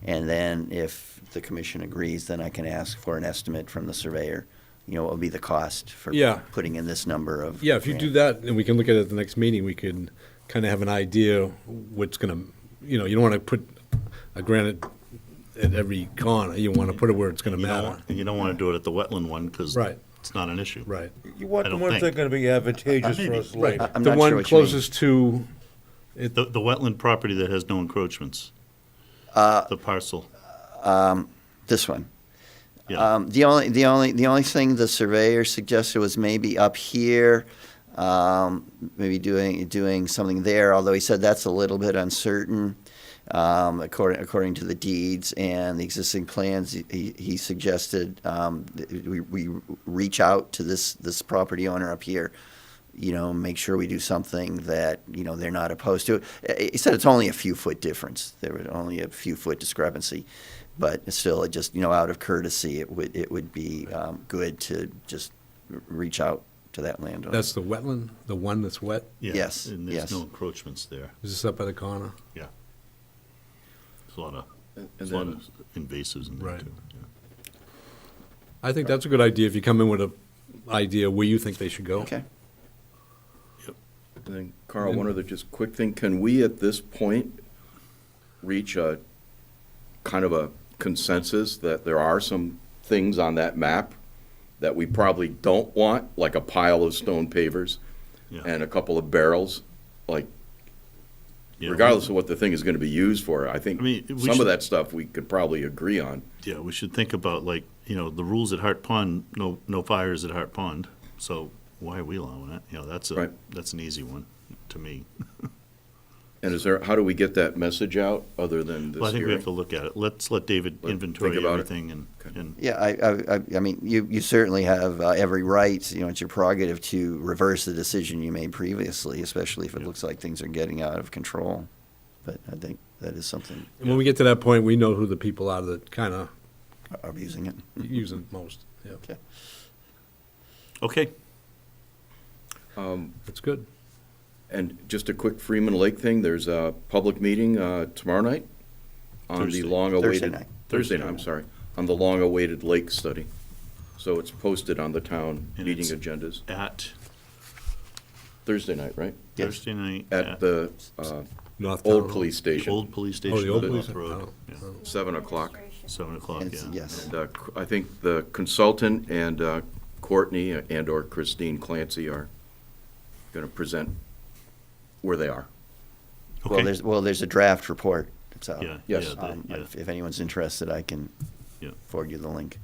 And then if the commission agrees, then I can ask for an estimate from the surveyor. You know, what would be the cost for Yeah. putting in this number of. Yeah, if you do that, and we can look at it at the next meeting, we could kind of have an idea what's gonna, you know, you don't want to put a granite at every corner. You want to put it where it's gonna matter. And you don't want to do it at the wetland one, because Right. it's not an issue. Right. You want I the don't ones that are think. gonna be advantageous for Maybe. us later. I'm The not sure one what you mean. closest to, The wetland property that has no encroachments, the parcel, This one. yeah. The only thing the surveyor suggested was maybe up here, maybe doing something there, although he said that's a little bit uncertain. According to the deeds and the existing plans, he suggested we reach out to this property owner up here, you know, make sure we do something that, you know, they're not opposed to. He said it's only a few foot difference. There was only a few foot discrepancy. But still, it just, you know, out of courtesy, it would be good to just reach out to that landowner. that's the wetland, the one that's wet? Yeah, yes, And yes. there's no encroachments there. Is this up by the corner? Yeah. There's a lot of, And there's a lot then, of invasives in there, Right. too. Yeah. I think that's a good idea, if you come in with a idea where you think they should go. Okay. and then, Carl, one other just quick thing, can we at this point reach a kind of a consensus that there are some things on that map that we probably don't want, like a pile of stone pavers Yeah. and a couple of barrels, like, Yeah, regardless of what the thing is gonna be used for, I think I mean, we some should- of that stuff we could probably agree on. Yeah, we should think about, like, you know, the rules at Hart Pond, no fires at Hart Pond, so why are we allowing it? You know, Right. that's an easy one, to me. And how do we get that message out, other than this Well, I think we have to hearing? look at it. Let's let David Think inventory about it. everything and, Okay. and, Yeah, I mean, you certainly have every right, you know, it's your prerogative to reverse the decision you made previously, especially if it looks like things are getting out of control. But I think that is something, And when we get to that point, we know who the people are that kind of abusing it. use it most. Yeah, Okay. okay. that's good. And just a quick Freeman Lake thing, there's a public meeting tomorrow night on Thursday. the long-awaited. Thursday night. Thursday night, I'm sorry, on the long-awaited lake study. So it's posted on the town And meeting it's- agendas. At Thursday night, right? Yes. Thursday night. At the North old Town. police The station, old police Oh, station the old on police. North Road. Oh, Yeah, oh. 7:00. 7 o'clock, It's- yeah. Yes. And I think the consultant and Courtney and/or Christine Clancy are going to present where they are. Okay. Well, there's a draft report that's out. Yeah, Yes. yeah, yeah. If anyone's interested, I can Yeah. forward you the link.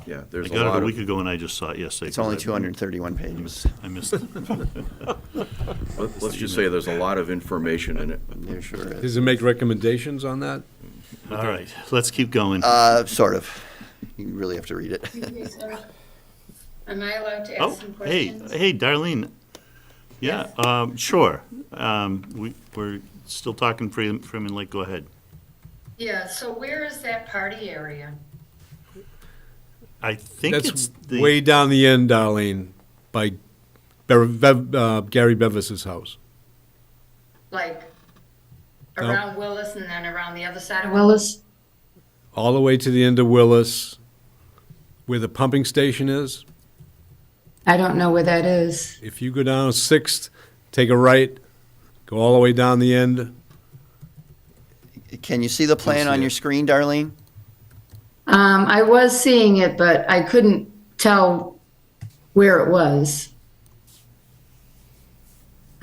Yeah, I there's a got it lot a week of, ago and I just saw it yesterday. It's only 'cause 231 pages. I missed it. let's just say there's a lot of information in it. There sure is. Does it make recommendations on that? All right, let's keep going. Sort of. You really have to read it. Am I allowed to Oh, ask some hey, questions? hey, Darlene. Yeah, sure. We're still talking Freeman Lake, go ahead. Yeah, so where is that party area? I think it's That's the. way down the end, Darlene, by Gary Bevis's house. Like No. around Willis and then around the other side of Willis? All the way to the end of Willis, where the pumping station is. I don't know where that is. If you go down Sixth, take a right, go all the way down the end. Can you see the plan see on it. your screen, Darlene? I was seeing it, but I couldn't tell where it was.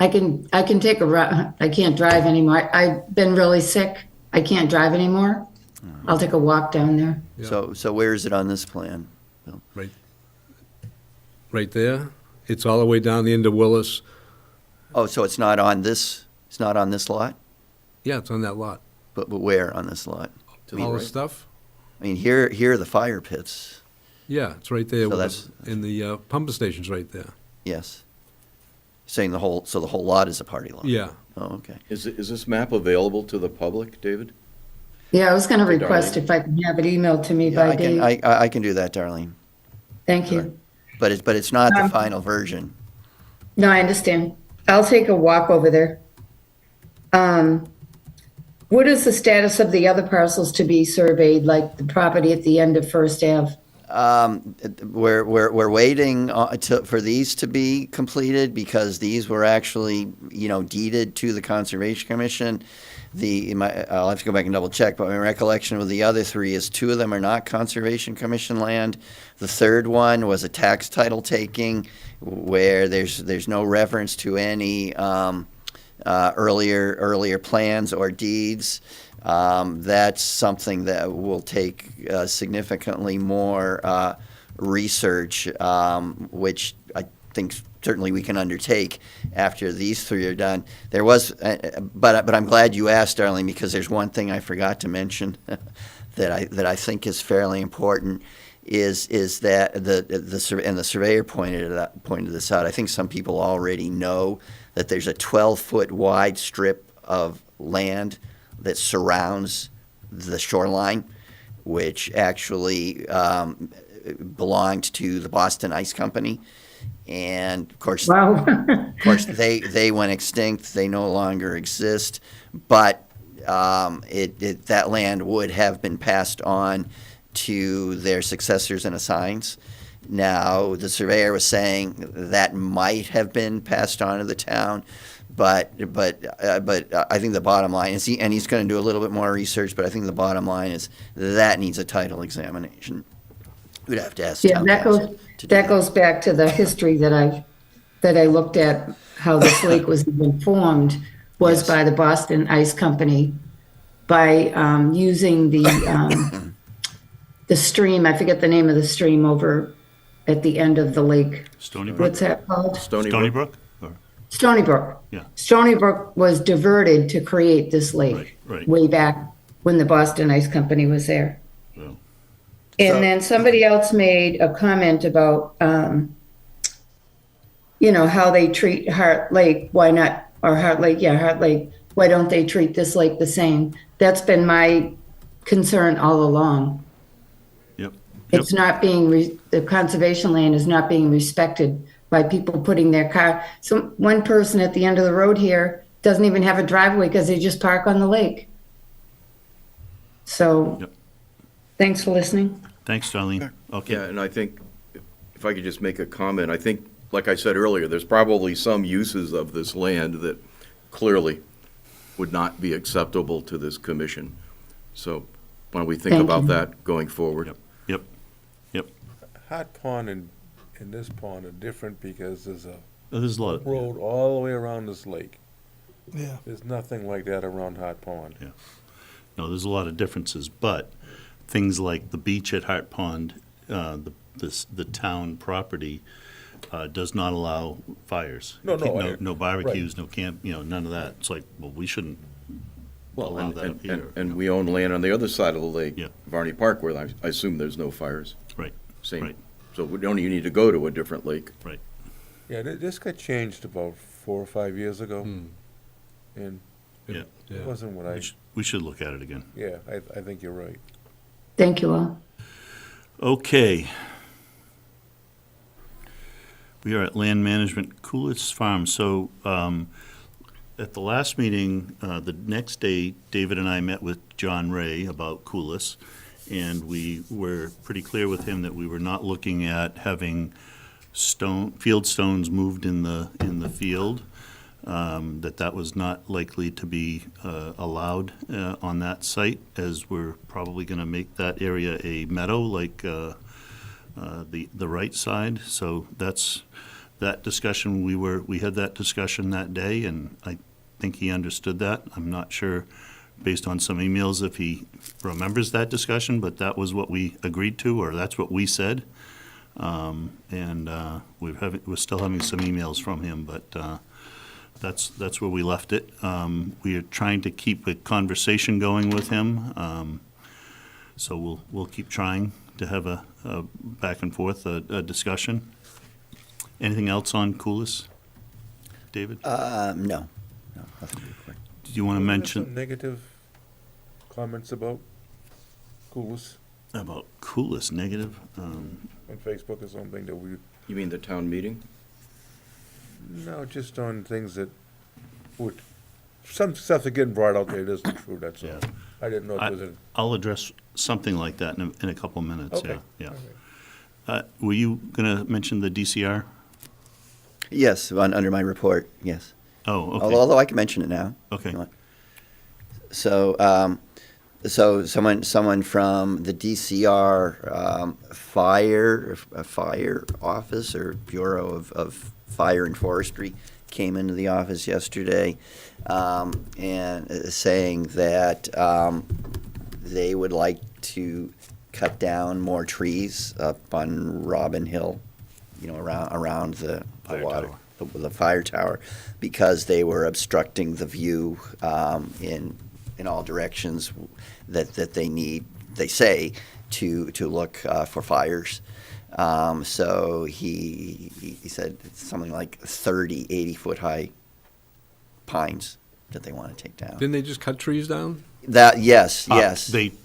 I can take a run. I can't drive anymore. I've been really sick. I can't drive anymore. I'll take a walk down there. Yeah. So where is it on this plan? Right there. It's all the way down the end of Willis. Oh, so it's not on this lot? Yeah, it's on that lot. But where on this lot? To the All the right. stuff. I mean, here are the fire pits, Yeah, it's right there, So with that's- and the pumping station's right there. yes. Saying the whole lot is a party lot? Yeah. Oh, okay. Is this map available to the public, David? Yeah, I was gonna Okay, request Darlene. if I can have it emailed to me Yeah, by Dave. I can do that, Darlene, Thank you. but it's not the Um, final version. No, I understand. I'll take a walk over there. What is the status of the other parcels to be surveyed, like the property at the end of First Ave? We're waiting for these to be completed because these were actually, deeded to the Conservation Commission. I'll have to go back and double check, but my recollection of the other three is two of them are not Conservation Commission land. The third one was a tax title taking where there's no reference to any earlier plans or deeds. That's something that will take significantly more research, which I think certainly we can undertake after these three are done. There was, but I'm glad you asked, Darlene, because there's one thing I forgot to mention that I think is fairly important. Is that the surveyor pointed this out. I think some people already know that there's a 12-foot wide strip of land that surrounds the shoreline, which actually belonged to the Boston Ice Company, and of course, Wow. they went extinct. They no longer exist, but that land would have been passed on to their successors and assigns. Now, the surveyor was saying that might have been passed on to the town, but I think the bottom line is, he's going to do a little bit more research, but I think the bottom line is that needs a title examination. We'd have to ask Yeah, town that council goes, to do that goes back to the history that I looked at, how this lake was even formed, was Yes. by the Boston Ice Company, by using the stream, I forget the name of the stream over at the end of the lake. Stony Brook? What's that called? Stony Stony Brook? Brook? Or- Stony Brook. Yeah. Stony Brook was diverted to create this lake. Right. Way back when the Boston Ice Company was there. Well, And then somebody else made a comment about, how they treat Hart Lake, why not, or Hart Lake, why don't they treat this lake the same? That's been my concern all along. Yep. It's not being, the conservation land is not being respected by people putting their car. So one person at the end of the road here doesn't even have a driveway because they just park on the lake. So, Yep. thanks for listening. Thanks, Darlene. Okay. Yeah, and I think, if I could just make a comment, I think, like I said earlier, there's probably some uses of this land that clearly would not be acceptable to this commission. So why don't we think Thank about you. that going forward? Yep. Hot Pond and this pond are different because there's a There's a lot. road all the way around this lake. Yeah. There's nothing like that around Hot Pond. No, there's a lot of differences, but things like the beach at Hart Pond, the town property, does not allow fires. No, No barbecues, no camp, none of that. It's like, well, we shouldn't allow that up here. And we own land on the other side of the lake, Yeah. Varney Park, where I assume there's no fires. Right, Same. Right. So we don't even need to go to a different lake. Yeah, this got changed about 4 or 5 years ago. Hmm. And yeah. it wasn't what We should look at it again. yeah, I think you're right. Thank you all. Okay. We are at Land Management Coolis Farm. So at the last meeting, the next day, David and I met with John Ray about Coolis, and we were pretty clear with him that we were not looking at having field stones moved in the field, that was not likely to be allowed on that site, as we're probably going to make that area a meadow like the right side. So that's that discussion. We had that discussion that day, and I think he understood that. I'm not sure, based on some emails, if he remembers that discussion, but that was what we agreed to, or that's what we said. And we're still having some emails from him, but that's where we left it. We are trying to keep a conversation going with him. So we'll keep trying to have a back and forth, a discussion. Anything else on Coolis, David? No. No, nothing to report. Do you want to mention Some negative comments about Coolis about Coolis, negative? on Facebook or something that we, You mean the town meeting? no, just on things that would, some stuff that getting brought out there that isn't true, that's all. Yeah. I didn't know if it was a. I'll address something like that in a couple minutes, Okay. yeah. All Yeah. Were you going to mention the DCR? Yes, under my report, yes. Oh, okay. Although I can mention it now. Okay. if you want. So, so someone from the DCR fire office or Bureau of Fire and Forestry came into the office yesterday and saying that they would like to cut down more trees up on Robin Hill, around the Fire water, tower. the fire tower, because they were obstructing the view in all directions that they need, they say, to look for fires. So he said it's something like 30 80-foot high pines that they want to take down. Didn't they just cut trees down? Yes. They That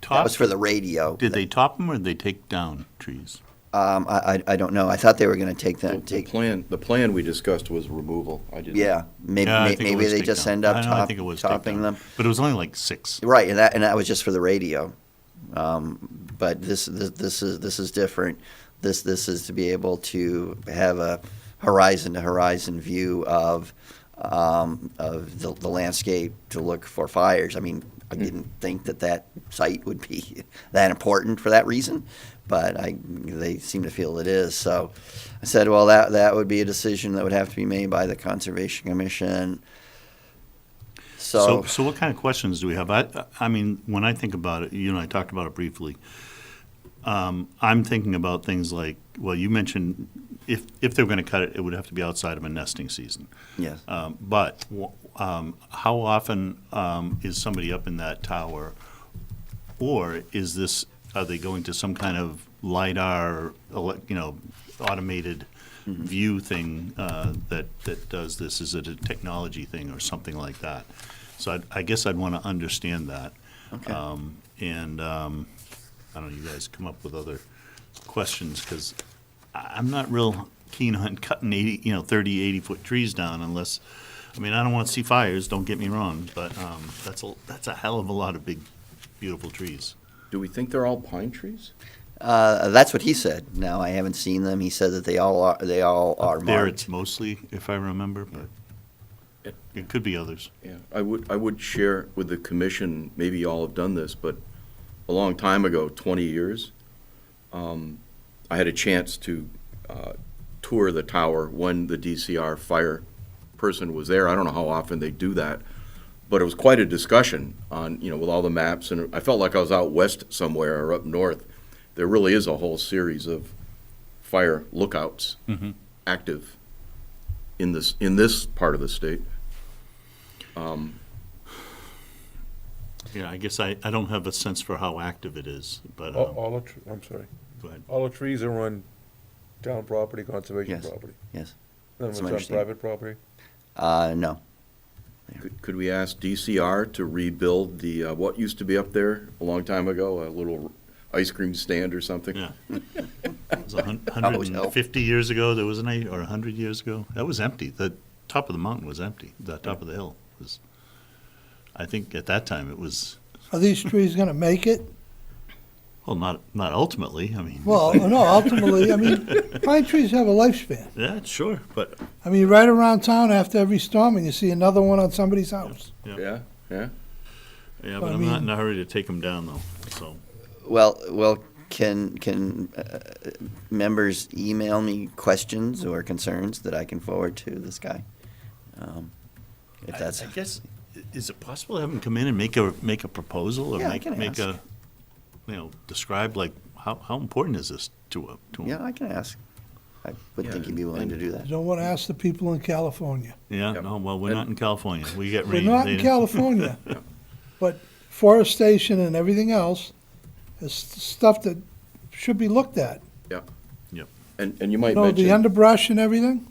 top, was for the radio. did they top them or did they take down trees? I don't know. I thought they were going to take them. The plan we discussed was removal. I didn't. Yeah, maybe Yeah, I think it maybe was they take just down. end up I think it was take topping down. them. But it was only like 6. Right, and that was just for the radio. But this is different. This is to be able to have a horizon to horizon view of the landscape to look for fires. I mean, I didn't think that site would be that important for that reason, but they seem to feel it is. So I said, well, that would be a decision that would have to be made by the Conservation Commission. So what kind of questions do we have? I mean, when I think about it, you and I talked about it briefly. I'm thinking about things like, well, you mentioned if they're going to cut it, it would have to be outside of a nesting season. Yes. But how often is somebody up in that tower, or are they going to some kind of LiDAR, automated view thing that does this? Is it a technology thing or something like that? So I guess I'd want to understand that. Okay. I don't know, you guys come up with other questions, because I'm not real keen on cutting 30, 80-foot trees down unless, I don't want to see fires, don't get me wrong, but that's a hell of a lot of big, beautiful trees. Do we think they're all pine trees? That's what he said. Now, I haven't seen them. He said that they all are There marked. it's mostly, if I remember, but it could be others. Yeah, I would share with the commission, maybe you all have done this, but a long time ago, 20 years, I had a chance to tour the tower when the DCR fire person was there. I don't know how often they do that, but it was quite a discussion on, with all the maps, and I felt like I was out west somewhere or up north. There really is a whole series of fire lookouts active in this part of the state. Yeah, I guess I don't have a sense for how active it is, but, I'm sorry. go ahead. All the trees are on town property, conservation Yes. property. Yes. None That's of my it's on understanding. private property? No. Could we ask DCR to rebuild the, what used to be up there a long time ago, a little ice cream stand or something? Yeah. It was Always help. 150 years ago, there was or 100 years ago. That was empty. The top of the mountain was empty. The top of the hill was, I think at that time it was, Are these trees gonna make it? well, not ultimately, Well, no, ultimately, pine trees have a lifespan. Yeah, sure, but, Right around town after every storm, and you see another one on somebody's house. Yeah. yeah, I but I'm not mean- in a hurry to take them down, though, so. Well, can members email me questions or concerns that I can forward to this guy? If that's I guess, is it possible to have him come in and make a proposal, or Yeah, I make can ask. a, describe, like, how important is this to him? Yeah, I can ask. I would Yeah, think he'd be willing to do You that. don't wanna ask the people in California. Yeah, Yep. no, well, we're not in California. We get We're rain. not They- in California, but forestation and everything else is stuff that should be looked at. Yeah. Yep. And you might You know, the mention, underbrush and everything,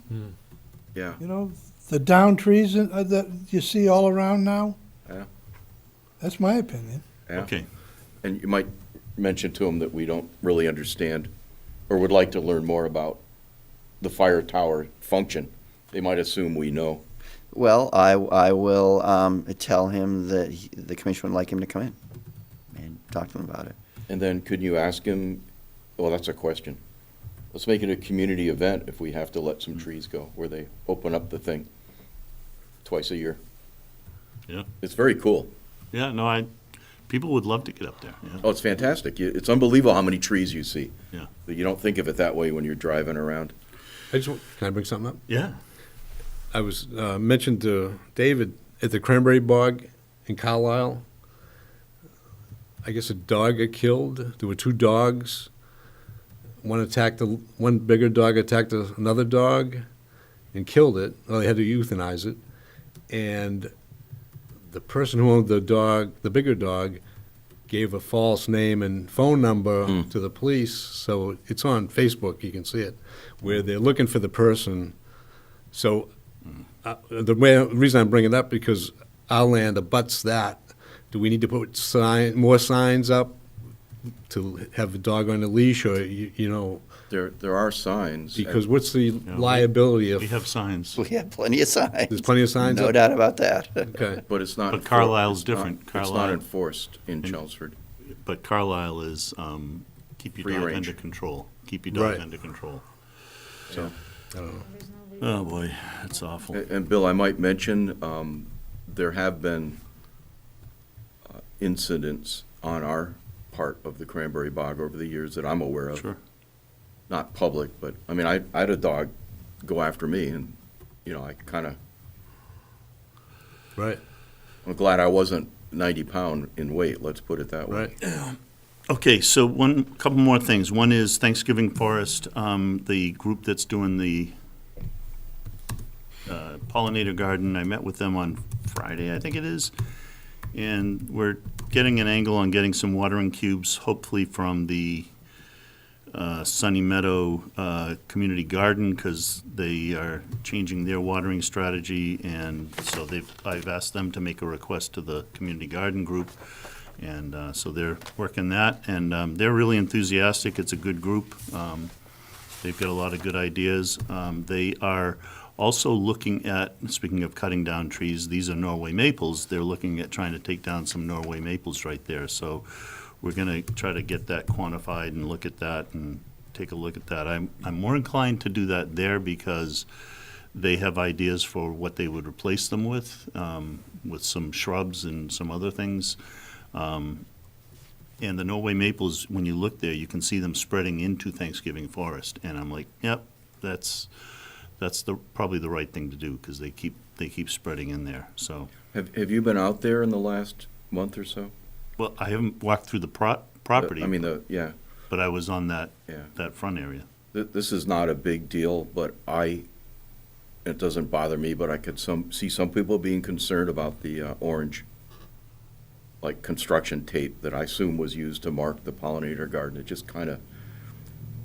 yeah, you know, the down trees that you see all around now. Yeah. That's my opinion. yeah. Okay. And you might mention to them that we don't really understand or would like to learn more about the fire tower function. They might assume we know. Well, I will tell him that the commission would like him to come in and talk to him about it. And then could you ask him, well, that's a question. Let's make it a community event if we have to let some trees go, where they open up the thing twice a year. Yeah. It's very cool. Yeah, no, people would love to get up there, yeah. Oh, it's fantastic. It's unbelievable how many trees you see. Yeah. But you don't think of it that way when you're driving around. Can I bring something up? Yeah. I was mentioned to David at the Cranberry Bog in Carlisle. I guess a dog got killed. There were two dogs. One bigger dog attacked another dog and killed it. Well, they had to euthanize it. And the person who owned the dog, the bigger dog, gave a false name and phone number to the police. So it's on Facebook, you can see it, where they're looking for the person. So the reason I'm bringing it up, because our land abuts that. Do we need to put more signs up to have a dog on a leash, or, you know? There are signs. Because what's the liability We if, have signs, We have plenty of signs. there's plenty of signs No up? doubt about that. Okay. But it's not. But Carlisle's it's not- different. It's not Carlisle- enforced in Chelmsford. but Carlisle is, keep your Free dog range. under control. Keep your dog Right. under control. So. I don't know. Oh, boy, that's awful. And Bill, I might mention, there have been incidents on our part of the Cranberry Bog over the years that I'm aware of. Sure. Not public, but, I mean, I had a dog go after me, and, you know, I kind of, Right, I'm glad I wasn't 90 pound in weight, let's put it that way. right. Okay, so couple more things. One is Thanksgiving Forest, the group that's doing the pollinator garden. I met with them on Friday, I think it is. And we're getting an angle on getting some watering cubes, hopefully from the Sunny Meadow Community Garden, because they are changing their watering strategy. And so I've asked them to make a request to the Community Garden Group. And so they're working that, and they're really enthusiastic. It's a good group. They've got a lot of good ideas. They are also looking at, speaking of cutting down trees, these are Norway maples. They're looking at trying to take down some Norway maples right there. So we're going to try to get that quantified and look at that and take a look at that. I'm more inclined to do that there because they have ideas for what they would replace them with some shrubs and some other things. And the Norway maples, when you look there, you can see them spreading into Thanksgiving Forest. And I'm like, yep, that's probably the right thing to do, because they keep spreading in there. So, Have you been out there in the last month or so? well, I haven't walked through the property, I mean, yeah. but I was on that Yeah. front area. This is not a big deal, but it doesn't bother me, but I could see some people being concerned about the orange, like construction tape that I assume was used to mark the pollinator garden. It just kind of,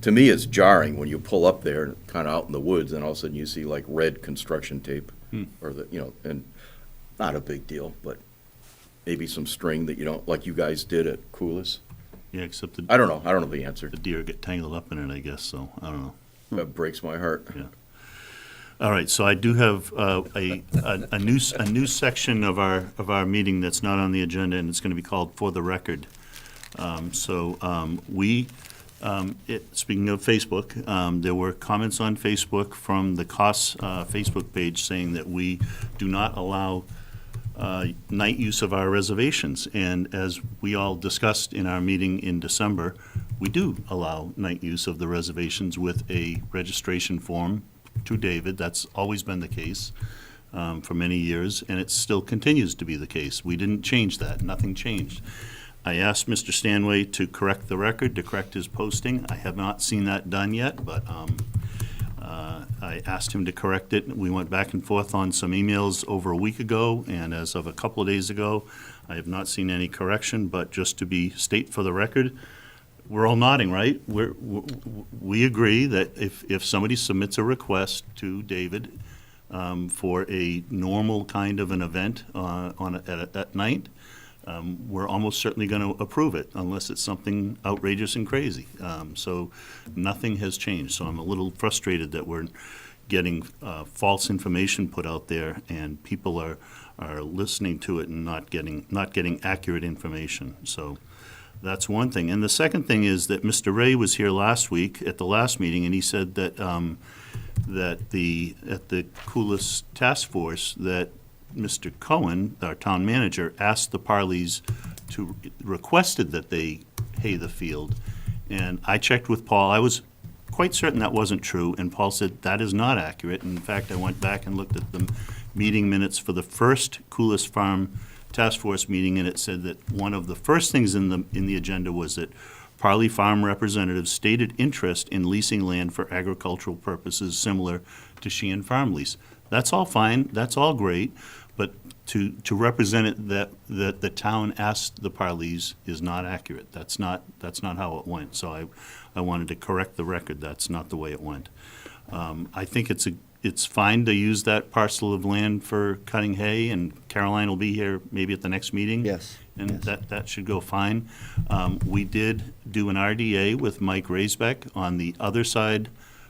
to me, it's jarring when you pull up there, kind of out in the woods, and all of a sudden you see like red construction tape, or and not a big deal, but maybe some string that you don't, like you guys did at Coolis. Yeah, except I don't know the answer. the deer get tangled up in it, I guess, so I don't know. That breaks my heart. Yeah. All right, so I do have a new section of our meeting that's not on the agenda, and it's going to be called For the Record. Speaking of Facebook, there were comments on Facebook from the COS Facebook page saying that we do not allow night use of our reservations. And as we all discussed in our meeting in December, we do allow night use of the reservations with a registration form to David. That's always been the case for many years, and it still continues to be the case. We didn't change that. Nothing changed. I asked Mr. Stanway to correct the record, to correct his posting. I have not seen that done yet, but I asked him to correct it. We went back and forth on some emails over a week ago, and as of a couple of days ago, I have not seen any correction, but just to be state for the record, we're all nodding, right? We agree that if somebody submits a request to David for a normal kind of an event at night, we're almost certainly going to approve it unless it's something outrageous and crazy. So nothing has changed. So I'm a little frustrated that we're getting false information put out there and people are listening to it and not getting accurate information. So that's one thing. And the second thing is that Mr. Ray was here last week at the last meeting, and he said that at the Coolest Task Force that Mr. Cohen, our town manager, asked the Parleys requested that they hay the field. And I checked with Paul. I was quite certain that wasn't true, and Paul said that is not accurate. In fact, I went back and looked at the meeting minutes for the first Coolest Farm Task Force meeting, and it said that one of the first things in the agenda was that Parley Farm representatives stated interest in leasing land for agricultural purposes similar to Sheehan Farm Lease. That's all fine, that's all great, but to represent it that the town asked the Parleys is not accurate. That's not how it went. So I wanted to correct the record. That's not the way it went. I think it's fine to use that parcel of land for cutting hay, and Caroline will be here maybe at the next meeting. Yes. And that should go fine. We did do an RDA with Mike Raisbeck on the other side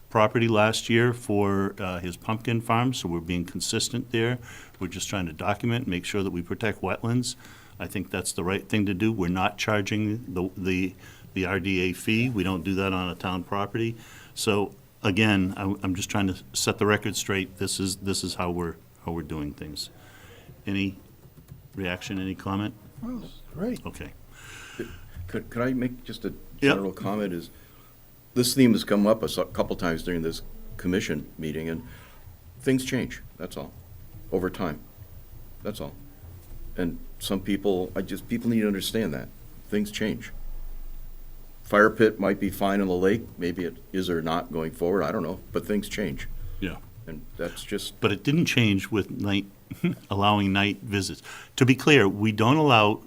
property last year for his pumpkin farm, so we're being consistent there. We're just trying to document, make sure that we protect wetlands. I think that's the right thing to do. We're not charging the RDA fee. We don't do that on a town property. So again, I'm just trying to set the record straight. This is how we're doing things. Any reaction, any comment? Well, great. Okay. Could I make just a general comment? Is this theme has come up a couple times during this commission meeting, and things change, that's all, over time. That's all. And some people, people need to understand that. Things change. Fire pit might be fine in the lake, maybe it is or not going forward, I don't know, but things change. Yeah. And that's just, But it didn't change with allowing night visits. To be clear, we don't allow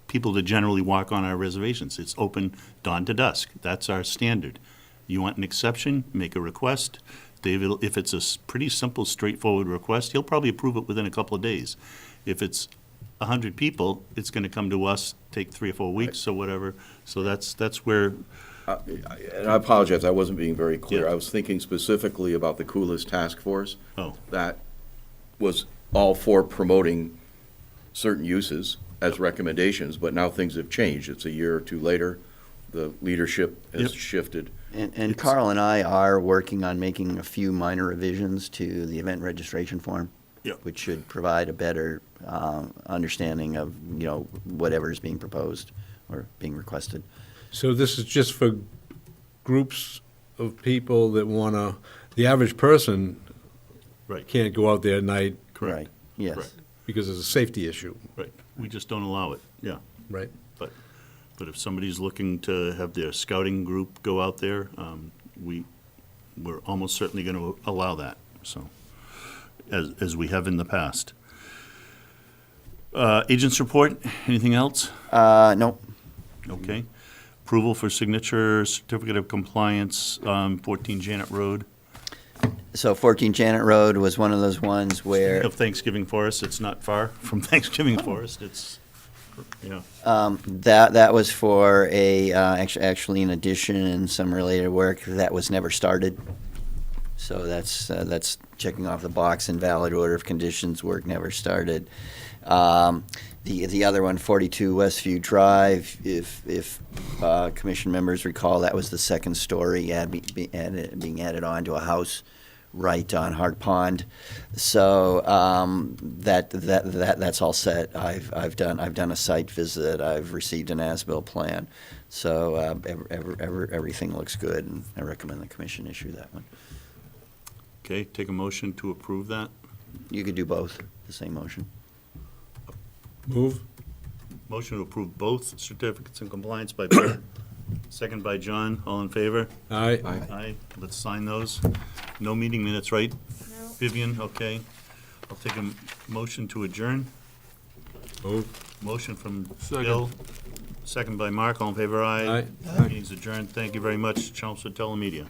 people to generally walk on our reservations. It's open dawn to dusk. That's our standard. You want an exception, make a request. David, if it's a pretty simple, straightforward request, he'll probably approve it within a couple of days. If it's 100 people, it's going to come to us, take 3 or 4 weeks or whatever. So that's where, and I apologize, I wasn't being very clear. Yeah. I was thinking specifically about the Coolest Task Force. oh, That was all for promoting certain uses as recommendations, but now things have changed. It's a year or two later. The leadership has Yep. shifted. And Carl and I are working on making a few minor revisions to the event registration form, Yep. which should provide a better understanding of, whatever is being proposed or being requested. So this is just for groups of people that wanna, the average person right, can't go out there at night Right, yes. Correct. because it's a safety issue, right. We just don't allow it, yeah. right? But if somebody's looking to have their scouting group go out there, we're almost certainly going to allow that, so, as we have in the past. Agents report, anything else? No, Okay. Approval for signature certificate of compliance, 14 Janet Road. so 14 Janet Road was one of those ones where, Of Thanksgiving Forest, it's not far from Thanksgiving Forest, it's, yeah. that was for actually an addition and some related work that was never started. So that's checking off the box, invalid order of conditions, work never started. The other one, 42 Westview Drive, if commission members recall, that was the second story being added on to a house right on Hart Pond. So that's all set. I've done a site visit. I've received an as-built plan. So everything looks good, and I recommend the commission issue that one. Okay, take a motion to approve that. You could do both, the same motion. Move? Motion to approve both certificates of compliance by Bill, second by John, all in favor? Aye. Aye, let's sign those. No meeting minutes, right? No. Vivian, okay. I'll take a motion to adjourn. Move. Motion from Second. Bill, second by Mark. All in favor, aye. Aye. Meeting's adjourned. Thank you very much, Chelmsford Telemedia.